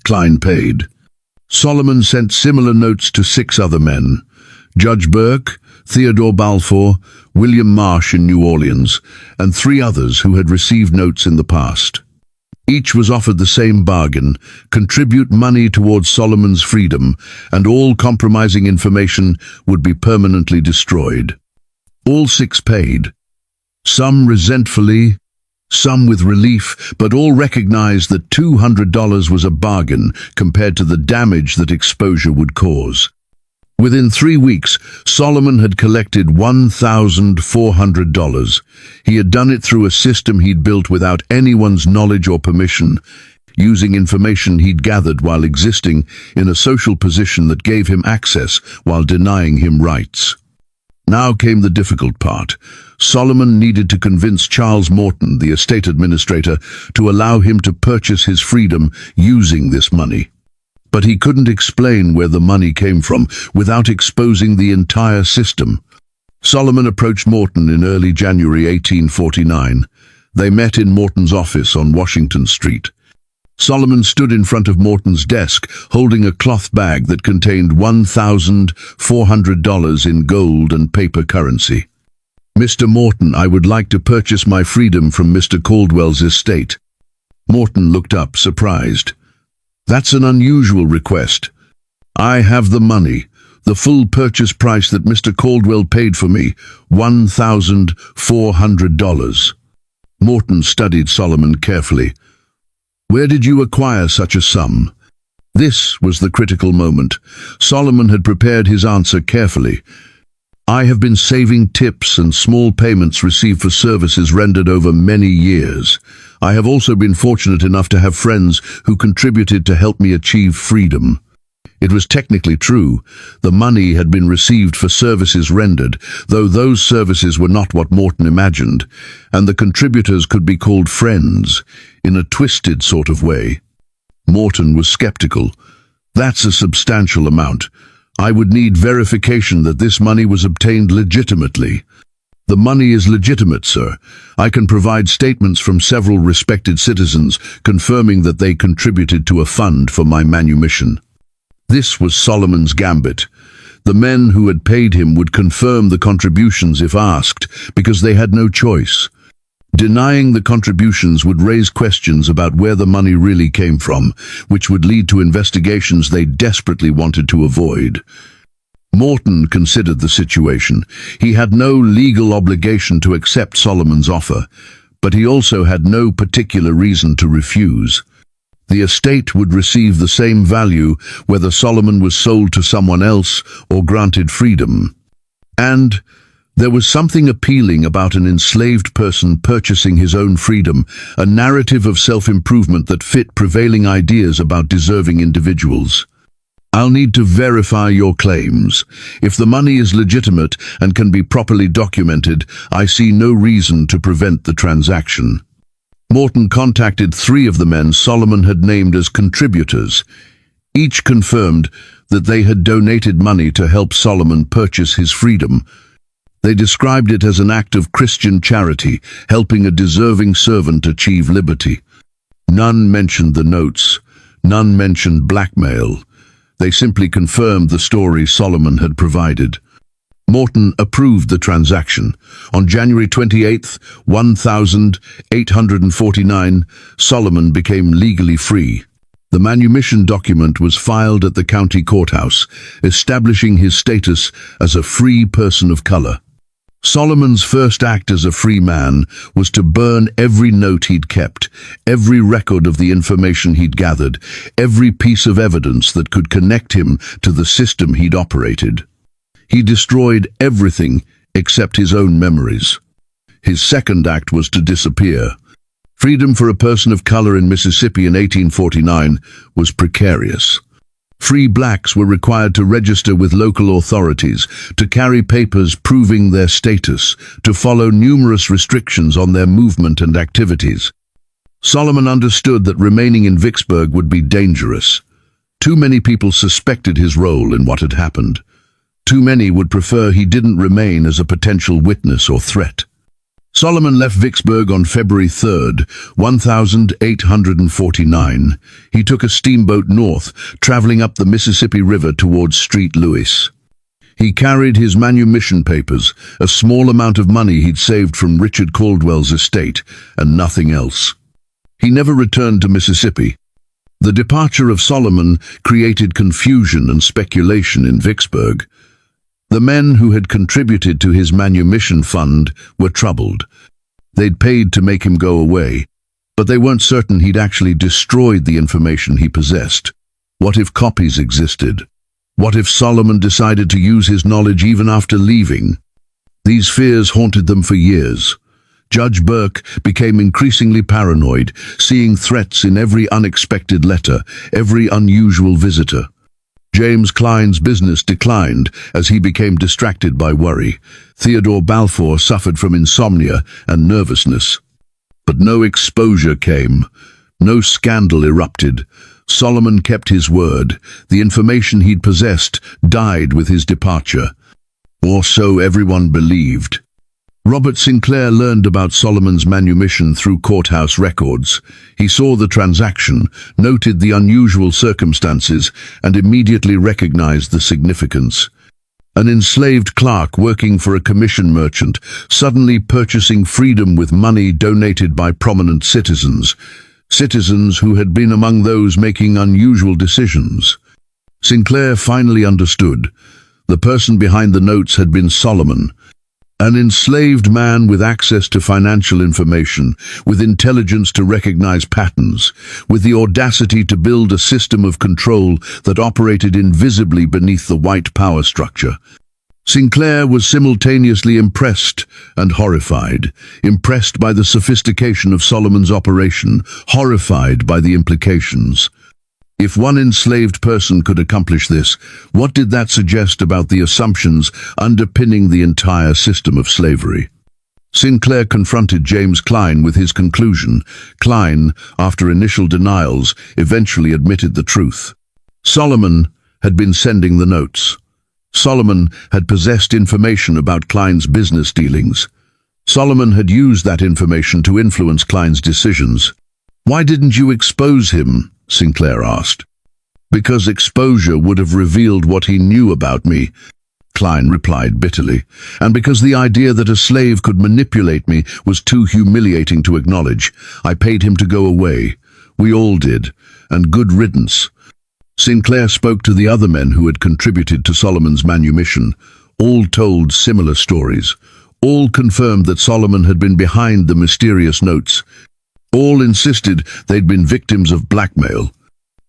Klein paid. Solomon sent similar notes to 6 other men: Judge Burke, Theodore Balfour, William Marsh in New Orleans, and 3 others who had received notes in the past. Each was offered the same bargain: contribute money towards Solomon's freedom, and all compromising information would be permanently destroyed. All 6 paid. Some resentfully, some with relief, but all recognized that $200 was a bargain compared to the damage that exposure would cause. Within 3 weeks, Solomon had collected $1,400. He had done it through a system he'd built without anyone's knowledge or permission, using information he'd gathered while existing in a social position that gave him access while denying him rights. Now came the difficult part. Solomon needed to convince Charles Morton, the estate administrator, to allow him to purchase his freedom using this money. But he couldn't explain where the money came from without exposing the entire system. Solomon approached Morton in early January 1849. They met in Morton's office on Washington Street. Solomon stood in front of Morton's desk, holding a cloth bag that contained $1,400 in gold and paper currency. "Mr. Morton, I would like to purchase my freedom from Mr. Caldwell's estate." Morton looked up, surprised. "That's an unusual request. I have the money, The full purchase price that Mr. Caldwell paid for me, $1,400. Morton studied Solomon carefully. Where did you acquire such a sum? This was the critical moment. Solomon had prepared his answer carefully. I have been saving tips and small payments received for services rendered over many years. I have also been fortunate enough to have friends who contributed to help me achieve freedom. It was technically true. The money had been received for services rendered, though those services were not what Morton imagined, and the contributors could be called friends, in a twisted sort of way. Morton was skeptical. That's a substantial amount. I would need verification that this money was obtained legitimately. The money is legitimate, sir. I can provide statements from several respected citizens confirming that they contributed to a fund for my manumission. This was Solomon's gambit. The men who had paid him would confirm the contributions if asked, because they had no choice. Denying the contributions would raise questions about where the money really came from, which would lead to investigations they desperately wanted to avoid. Morton considered the situation. He had no legal obligation to accept Solomon's offer, but he also had no particular reason to refuse. The estate would receive the same value whether Solomon was sold to someone else or granted freedom. And there was something appealing about an enslaved person purchasing his own freedom, a narrative of self-improvement that fit prevailing ideas about deserving individuals. I'll need to verify your claims. If the money is legitimate and can be properly documented, I see no reason to prevent the transaction. Morton contacted 3 of the men Solomon had named as contributors. Each confirmed that they had donated money to help Solomon purchase his freedom. They described it as an act of Christian charity, helping a deserving servant achieve liberty. None mentioned the notes. None mentioned blackmail. They simply confirmed the story Solomon had provided. Morton approved the transaction. On January 28, 1849, Solomon became legally free. The manumission document was filed at the county courthouse, establishing his status as a free person of color. Solomon's first act as a free man was to burn every note he'd kept, every record of the information he'd gathered, every piece of evidence that could connect him to the system he'd operated. He destroyed everything except his own memories. His second act was to disappear. Freedom for a person of color in Mississippi in 1849 was precarious. Free blacks were required to register with local authorities, to carry papers proving their status, to follow numerous restrictions on their movement and activities. Solomon understood that remaining in Vicksburg would be dangerous. Too many people suspected his role in what had happened. Too many would prefer he didn't remain as a potential witness or threat. Solomon left Vicksburg on February 3, 1849. He took a steamboat north, traveling up the Mississippi River towards St. Louis. He carried his manumission papers, a small amount of money he'd saved from Richard Caldwell's estate, and nothing else. He never returned to Mississippi. The departure of Solomon created confusion and speculation in Vicksburg. The men who had contributed to his manumission fund were troubled. They'd paid to make him go away, but they weren't certain he'd actually destroyed the information he possessed. What if copies existed? What if Solomon decided to use his knowledge even after leaving? These fears haunted them for years. Judge Burke became increasingly paranoid, seeing threats in every unexpected letter, every unusual visitor. James Klein's business declined as he became distracted by worry. Theodore Balfour suffered from insomnia and nervousness. But no exposure came. No scandal erupted. Solomon kept his word. The information he'd possessed died with his departure. Or so everyone believed. Robert Sinclair learned about Solomon's manumission through courthouse records. He saw the transaction, noted the unusual circumstances, and immediately recognized the significance. An enslaved clerk working for a commission merchant, suddenly purchasing freedom with money donated by prominent citizens who had been among those making unusual decisions. Sinclair finally understood. The person behind the notes had been Solomon, an enslaved man with access to financial information, with intelligence to recognize patterns, with the audacity to build a system of control that operated invisibly beneath the white power structure. Sinclair was simultaneously impressed and horrified, impressed by the sophistication of Solomon's operation, horrified by the implications. If one enslaved person could accomplish this, what did that suggest about the assumptions underpinning the entire system of slavery? Sinclair confronted James Klein with his conclusion. Klein, after initial denials, eventually admitted the truth. Solomon had been sending the notes. Solomon had possessed information about Klein's business dealings. Solomon had used that information to influence Klein's decisions. "Why didn't you expose him?" Sinclair asked. "Because exposure would have revealed what he knew about me," Klein replied bitterly, "and because the idea that a slave could manipulate me was too humiliating to acknowledge. I paid him to go away. We all did, and good riddance." Sinclair spoke to the other men who had contributed to Solomon's manumission. All told similar stories. All confirmed that Solomon had been behind the mysterious notes. All insisted they'd been victims of blackmail.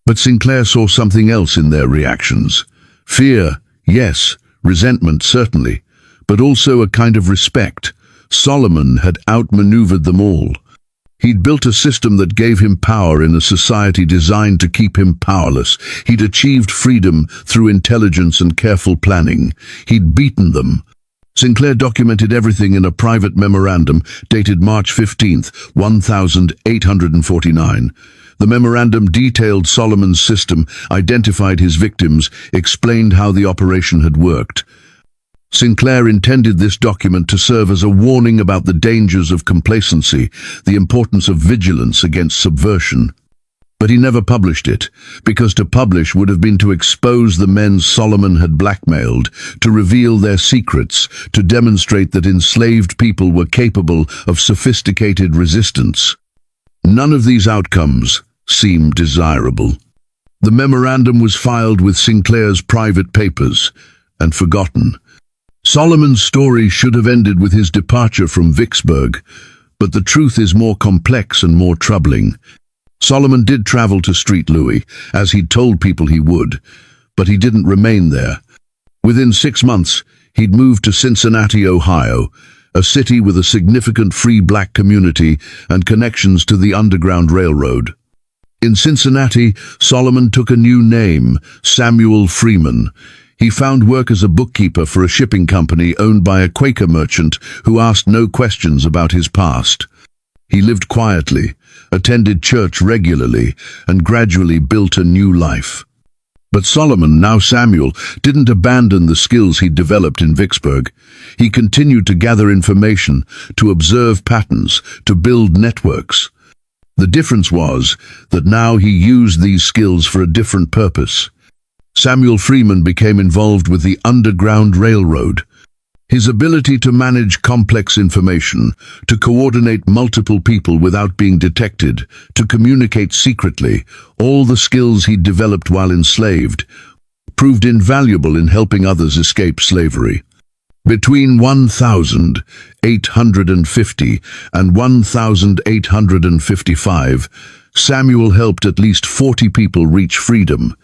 But Sinclair saw something else in their reactions. Fear, yes, resentment certainly, but also a kind of respect. Solomon had outmaneuvered them all. He'd built a system that gave him power in a society designed to keep him powerless. He'd achieved freedom through intelligence and careful planning. He'd beaten them. Sinclair documented everything in a private memorandum dated March 15th, 1849. The memorandum detailed Solomon's system, identified his victims, explained how the operation had worked. Sinclair intended this document to serve as a warning about the dangers of complacency, the importance of vigilance against subversion. But he never published it, because to publish would have been to expose the men Solomon had blackmailed, to reveal their secrets, to demonstrate that enslaved people were capable of sophisticated resistance. None of these outcomes seemed desirable. The memorandum was filed with Sinclair's private papers and forgotten. Solomon's story should have ended with his departure from Vicksburg, but the truth is more complex and more troubling. Solomon did travel to Street Louis, as he'd told people he would, but he didn't remain there. Within 6 months, he'd moved to Cincinnati, Ohio, a city with a significant free black community and connections to the Underground Railroad. In Cincinnati, Solomon took a new name, Samuel Freeman. He found work as a bookkeeper for a shipping company owned by a Quaker merchant who asked no questions about his past. He lived quietly, attended church regularly, and gradually built a new life. But Solomon, now Samuel, didn't abandon the skills he'd developed in Vicksburg. He continued to gather information, to observe patterns, to build networks. The difference was that now he used these skills for a different purpose. Samuel Freeman became involved with the Underground Railroad. His ability to manage complex information, to coordinate multiple people without being detected, to communicate secretly, all the skills he'd developed while enslaved, proved invaluable in helping others escape slavery. Between 1850 and 1855, Samuel helped at least 40 people reach freedom.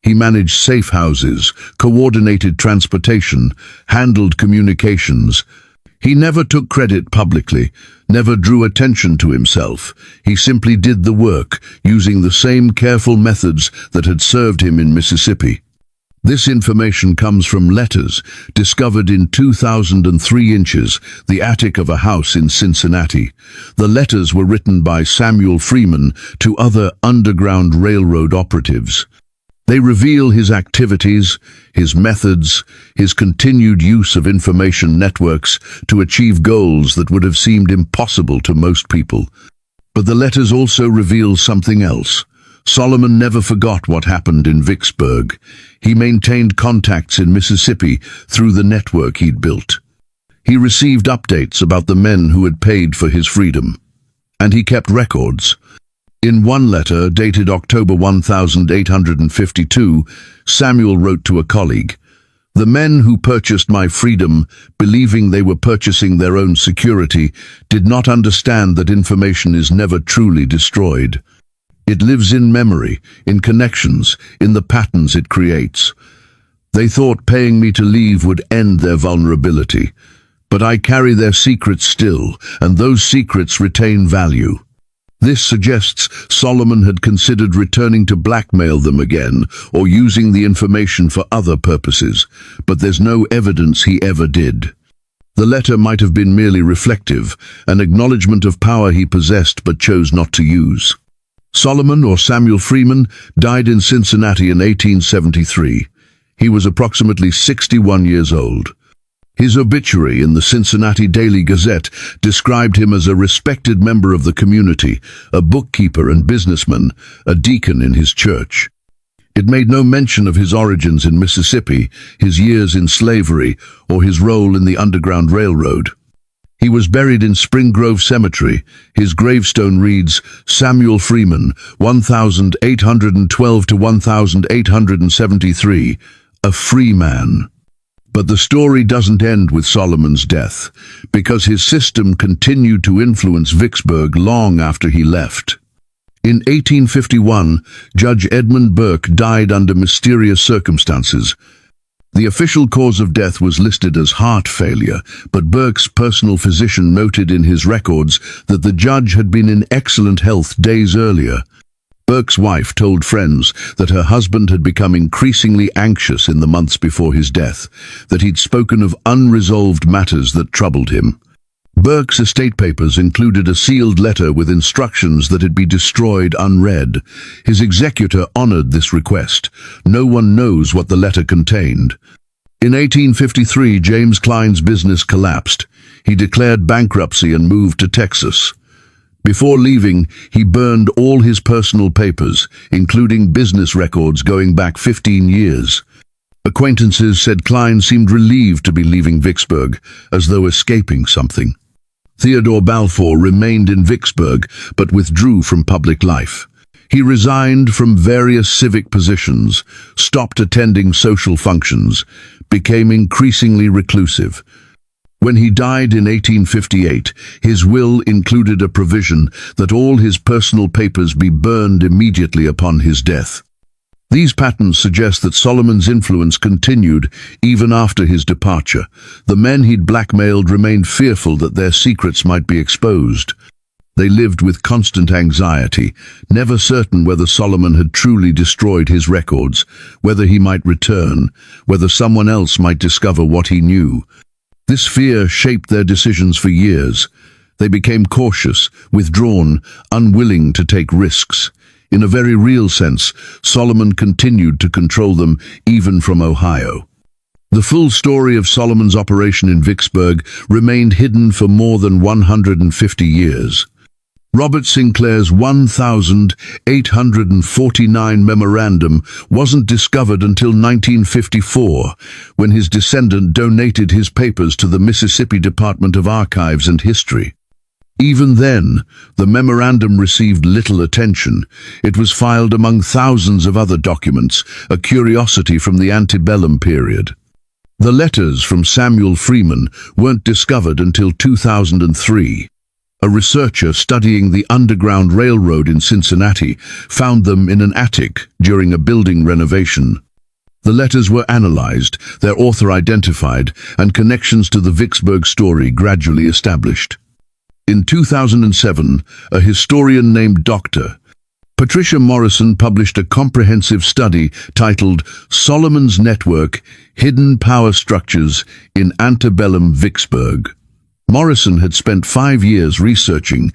He managed safe houses, coordinated transportation, handled communications. He never took credit publicly, never drew attention to himself. He simply did the work, using the same careful methods that had served him in Mississippi. This information comes from letters discovered in 2003 inches, the attic of a house in Cincinnati. The letters were written by Samuel Freeman to other Underground Railroad operatives. They reveal his activities, his methods, his continued use of information networks to achieve goals that would have seemed impossible to most people. But the letters also reveal something else. Solomon never forgot what happened in Vicksburg. He maintained contacts in Mississippi through the network he'd built. He received updates about the men who had paid for his freedom. And he kept records. In one letter, dated October 1852, Samuel wrote to a colleague, The men who purchased my freedom, believing they were purchasing their own security, did not understand that information is never truly destroyed. It lives in memory, in connections, in the patterns it creates. They thought paying me to leave would end their vulnerability. But I carry their secrets still, and those secrets retain value. This suggests Solomon had considered returning to blackmail them again, or using the information for other purposes, but there's no evidence he ever did. The letter might have been merely reflective, an acknowledgement of power he possessed but chose not to use. Solomon, or Samuel Freeman, died in Cincinnati in 1873. He was approximately 61 years old. His obituary in the Cincinnati Daily Gazette described him as a respected member of the community, a bookkeeper and businessman, a deacon in his church. It made no mention of his origins in Mississippi, his years in slavery, or his role in the Underground Railroad. He was buried in Spring Grove Cemetery. His gravestone reads, Samuel Freeman, 1812 to 1873, a free man. But the story doesn't end with Solomon's death, because his system continued to influence Vicksburg long after he left. In 1851, Judge Edmund Burke died under mysterious circumstances. The official cause of death was listed as heart failure, but Burke's personal physician noted in his records that the judge had been in excellent health days earlier. Burke's wife told friends that her husband had become increasingly anxious in the months before his death, that he'd spoken of unresolved matters that troubled him. Burke's estate papers included a sealed letter with instructions that it be destroyed unread. His executor honored this request. No one knows what the letter contained. In 1853, James Klein's business collapsed. He declared bankruptcy and moved to Texas. Before leaving, he burned all his personal papers, including business records going back 15 years. Acquaintances said Klein seemed relieved to be leaving Vicksburg, as though escaping something. Theodore Balfour remained in Vicksburg, but withdrew from public life. He resigned from various civic positions, stopped attending social functions, became increasingly reclusive. When he died in 1858, his will included a provision that all his personal papers be burned immediately upon his death. These patterns suggest that Solomon's influence continued even after his departure. The men he'd blackmailed remained fearful that their secrets might be exposed. They lived with constant anxiety, never certain whether Solomon had truly destroyed his records, whether he might return, whether someone else might discover what he knew. This fear shaped their decisions for years. They became cautious, withdrawn, unwilling to take risks. In a very real sense, Solomon continued to control them even from Ohio. The full story of Solomon's operation in Vicksburg remained hidden for more than 150 years. Robert Sinclair's 1849 memorandum wasn't discovered until 1954, when his descendant donated his papers to the Mississippi Department of Archives and History. Even then, the memorandum received little attention. It was filed among thousands of other documents, a curiosity from the Antebellum period. The letters from Samuel Freeman weren't discovered until 2003. A researcher studying the Underground Railroad in Cincinnati found them in an attic during a building renovation. The letters were analyzed, their author identified, and connections to the Vicksburg story gradually established. In 2007, a historian named Dr. Patricia Morrison published a comprehensive study titled Solomon's Network: Hidden Power Structures in Antebellum Vicksburg. Morrison had spent 5 years researching,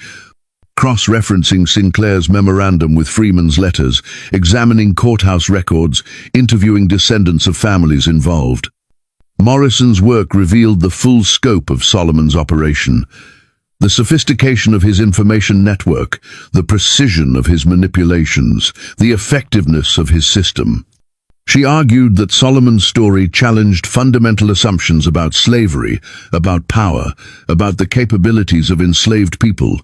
cross-referencing Sinclair's memorandum with Freeman's letters, examining courthouse records, interviewing descendants of families involved. Morrison's work revealed the full scope of Solomon's operation, the sophistication of his information network, the precision of his manipulations, the effectiveness of his system. She argued that Solomon's story challenged fundamental assumptions about slavery, about power, about the capabilities of enslaved people.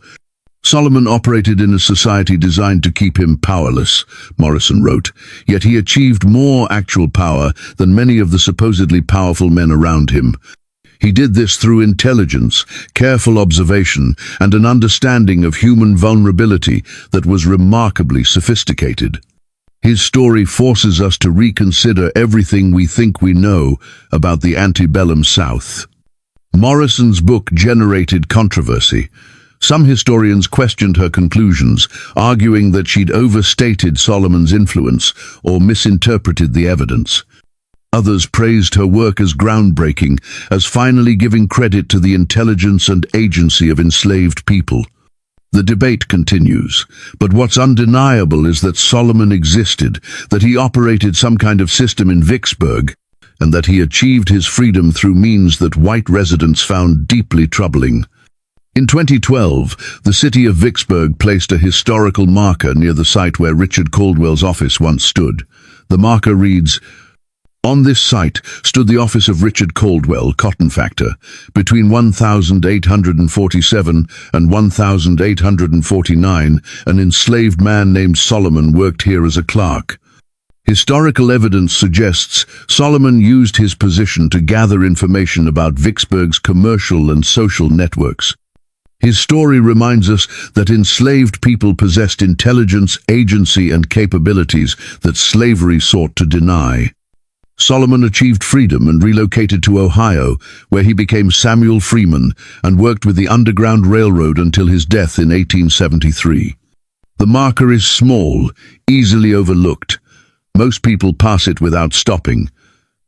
Solomon operated in a society designed to keep him powerless, Morrison wrote, yet he achieved more actual power than many of the supposedly powerful men around him. He did this through intelligence, careful observation, and an understanding of human vulnerability that was remarkably sophisticated. His story forces us to reconsider everything we think we know about the antebellum South. Morrison's book generated controversy. Some historians questioned her conclusions, arguing that she'd overstated Solomon's influence or misinterpreted the evidence. Others praised her work as groundbreaking, as finally giving credit to the intelligence and agency of enslaved people. The debate continues, but what's undeniable is that Solomon existed, that he operated some kind of system in Vicksburg, and that he achieved his freedom through means that white residents found deeply troubling. In 2012, the city of Vicksburg placed a historical marker near the site where Richard Caldwell's office once stood. The marker reads, "On this site stood the office of Richard Caldwell, cotton factor. Between 1847 and 1849, an enslaved man named Solomon worked here as a clerk." Historical evidence suggests Solomon used his position to gather information about Vicksburg's commercial and social networks. His story reminds us that enslaved people possessed intelligence, agency, and capabilities that slavery sought to deny. Solomon achieved freedom and relocated to Ohio, where he became Samuel Freeman and worked with the Underground Railroad until his death in 1873. The marker is small, easily overlooked. Most people pass it without stopping.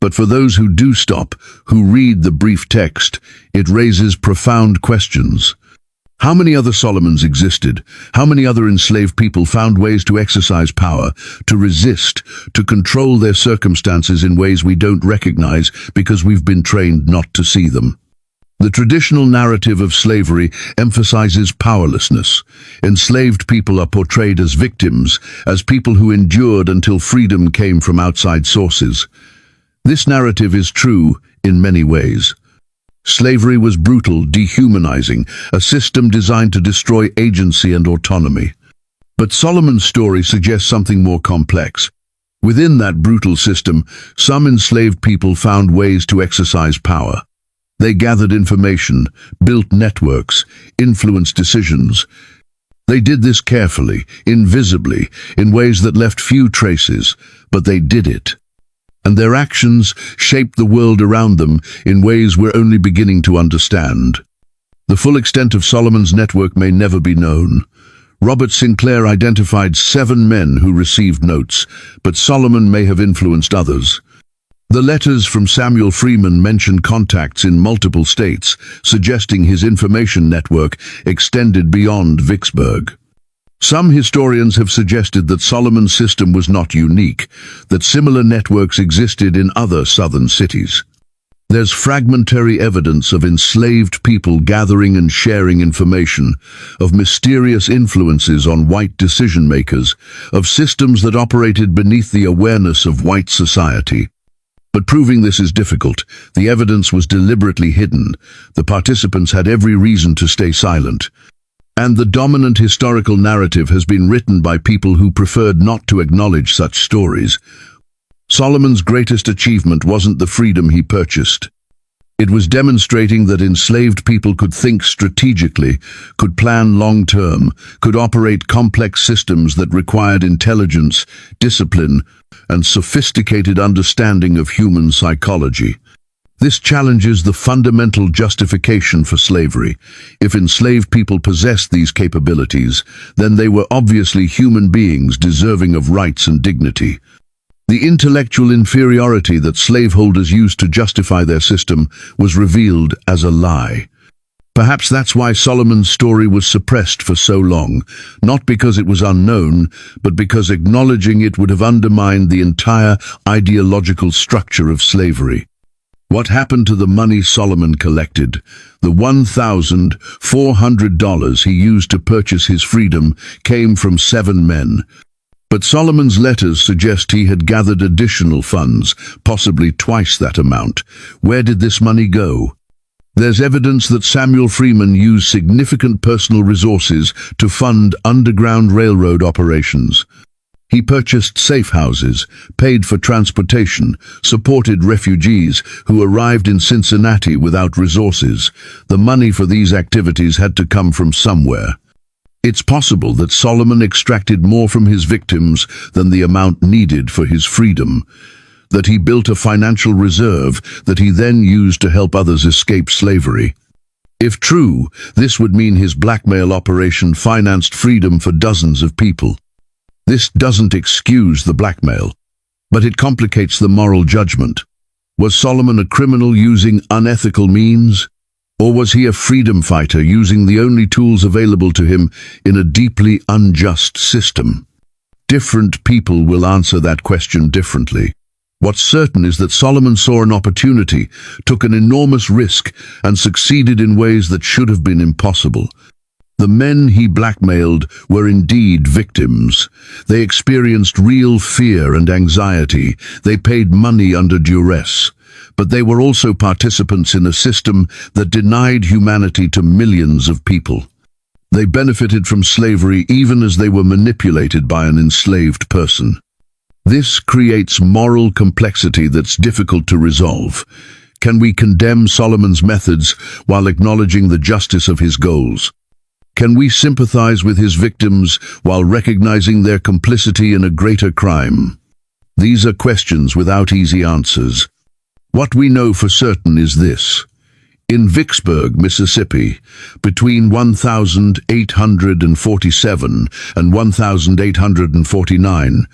But for those who do stop, who read the brief text, it raises profound questions. How many other Solomons existed? How many other enslaved people found ways to exercise power, to resist, to control their circumstances in ways we don't recognize because we've been trained not to see them? The traditional narrative of slavery emphasizes powerlessness. Enslaved people are portrayed as victims, as people who endured until freedom came from outside sources. This narrative is true in many ways. Slavery was brutal, dehumanizing, a system designed to destroy agency and autonomy. But Solomon's story suggests something more complex. Within that brutal system, some enslaved people found ways to exercise power. They gathered information, built networks, influenced decisions. They did this carefully, invisibly, in ways that left few traces, but they did it. And their actions shaped the world around them in ways we're only beginning to understand. The full extent of Solomon's network may never be known. Robert Sinclair identified 7 men who received notes, but Solomon may have influenced others. The letters from Samuel Freeman mention contacts in multiple states, suggesting his information network extended beyond Vicksburg. Some historians have suggested that Solomon's system was not unique, that similar networks existed in other southern cities. There's fragmentary evidence of enslaved people gathering and sharing information, of mysterious influences on white decision-makers, of systems that operated beneath the awareness of white society. But proving this is difficult. The evidence was deliberately hidden. The participants had every reason to stay silent. And the dominant historical narrative has been written by people who preferred not to acknowledge such stories. Solomon's greatest achievement wasn't the freedom he purchased. It was demonstrating that enslaved people could think strategically, could plan long-term, could operate complex systems that required intelligence, discipline, and sophisticated understanding of human psychology. This challenges the fundamental justification for slavery. If enslaved people possessed these capabilities, then they were obviously human beings deserving of rights and dignity. The intellectual inferiority that slaveholders used to justify their system was revealed as a lie. Perhaps that's why Solomon's story was suppressed for so long, not because it was unknown, but because acknowledging it would have undermined the entire ideological structure of slavery. What happened to the money Solomon collected? The $1,400 he used to purchase his freedom came from 7 men. But Solomon's letters suggest he had gathered additional funds, possibly twice that amount. Where did this money go? There's evidence that Samuel Freeman used significant personal resources to fund underground railroad operations. He purchased safe houses, paid for transportation, supported refugees who arrived in Cincinnati without resources. The money for these activities had to come from somewhere. It's possible that Solomon extracted more from his victims than the amount needed for his freedom, that he built a financial reserve that he then used to help others escape slavery. If true, this would mean his blackmail operation financed freedom for dozens of people. This doesn't excuse the blackmail, but it complicates the moral judgment. Was Solomon a criminal using unethical means? Or was he a freedom fighter using the only tools available to him in a deeply unjust system? Different people will answer that question differently. What's certain is that Solomon saw an opportunity, took an enormous risk, and succeeded in ways that should have been impossible. The men he blackmailed were indeed victims. They experienced real fear and anxiety. They paid money under duress. But they were also participants in a system that denied humanity to millions of people. They benefited from slavery even as they were manipulated by an enslaved person. This creates moral complexity that's difficult to resolve. Can we condemn Solomon's methods while acknowledging the justice of his goals? Can we sympathize with his victims while recognizing their complicity in a greater crime? These are questions without easy answers. What we know for certain is this. In Vicksburg, Mississippi, between 1847 and 1849,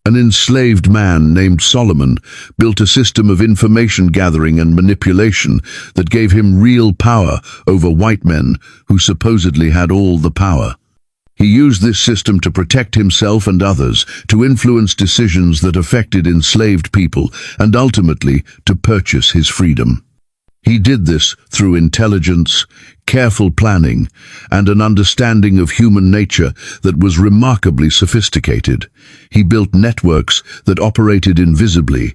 an enslaved man named Solomon built a system of information gathering and manipulation that gave him real power over white men who supposedly had all the power. He used this system to protect himself and others, to influence decisions that affected enslaved people, and ultimately to purchase his freedom. He did this through intelligence, careful planning, and an understanding of human nature that was remarkably sophisticated. He built networks that operated invisibly.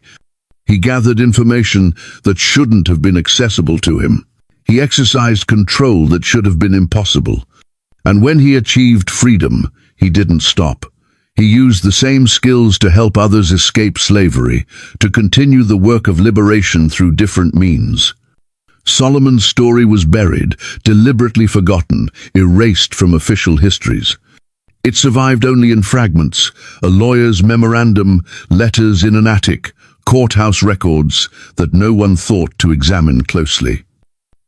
He gathered information that shouldn't have been accessible to him. He exercised control that should have been impossible. And when he achieved freedom, he didn't stop. He used the same skills to help others escape slavery, to continue the work of liberation through different means. Solomon's story was buried, deliberately forgotten, erased from official histories. It survived only in fragments, a lawyer's memorandum, letters in an attic, courthouse records that no one thought to examine closely.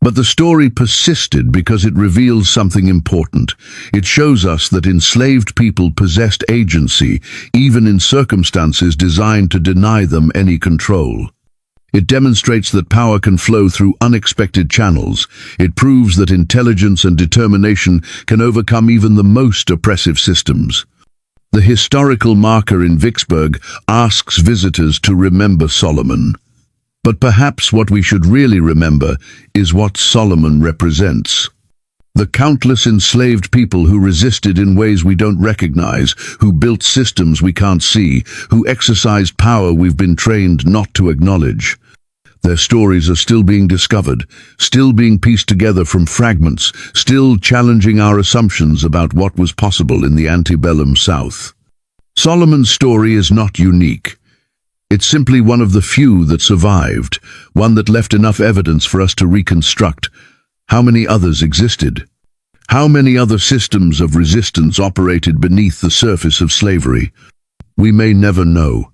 But the story persisted because it reveals something important. It shows us that enslaved people possessed agency, even in circumstances designed to deny them any control. It demonstrates that power can flow through unexpected channels. It proves that intelligence and determination can overcome even the most oppressive systems. The historical marker in Vicksburg asks visitors to remember Solomon. But perhaps what we should really remember is what Solomon represents. The countless enslaved people who resisted in ways we don't recognize, who built systems we can't see, who exercised power we've been trained not to acknowledge. Their stories are still being discovered, still being pieced together from fragments, still challenging our assumptions about what was possible in the antebellum South. Solomon's story is not unique. It's simply one of the few that survived, one that left enough evidence for us to reconstruct. How many others existed? How many other systems of resistance operated beneath the surface of slavery? We may never know.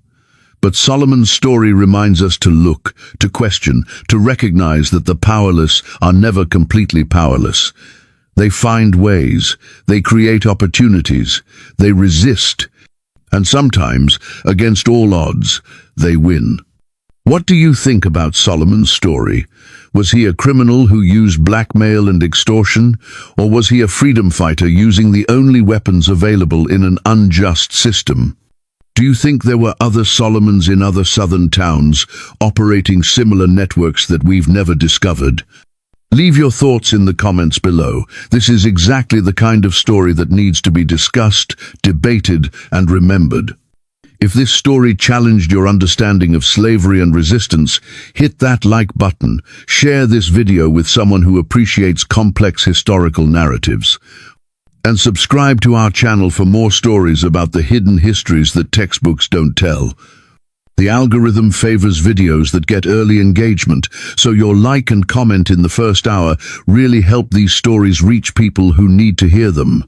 But Solomon's story reminds us to look, to question, to recognize that the powerless are never completely powerless. They find ways, they create opportunities, they resist, and sometimes, against all odds, they win. What do you think about Solomon's story? Was he a criminal who used blackmail and extortion, or was he a freedom fighter using the only weapons available in an unjust system? Do you think there were other Solomons in other southern towns operating similar networks that we've never discovered? Leave your thoughts in the comments below. This is exactly the kind of story that needs to be discussed, debated, and remembered. If this story challenged your understanding of slavery and resistance, hit that like button. Share this video with someone who appreciates complex historical narratives. And subscribe to our channel for more stories about the hidden histories that textbooks don't tell. The algorithm favors videos that get early engagement, so your like and comment in the first hour really help these stories reach people who need to hear them.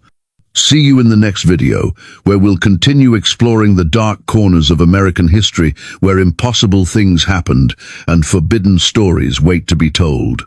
See you in the next video, where we'll continue exploring the dark corners of American history where impossible things happened and forbidden stories wait to be told.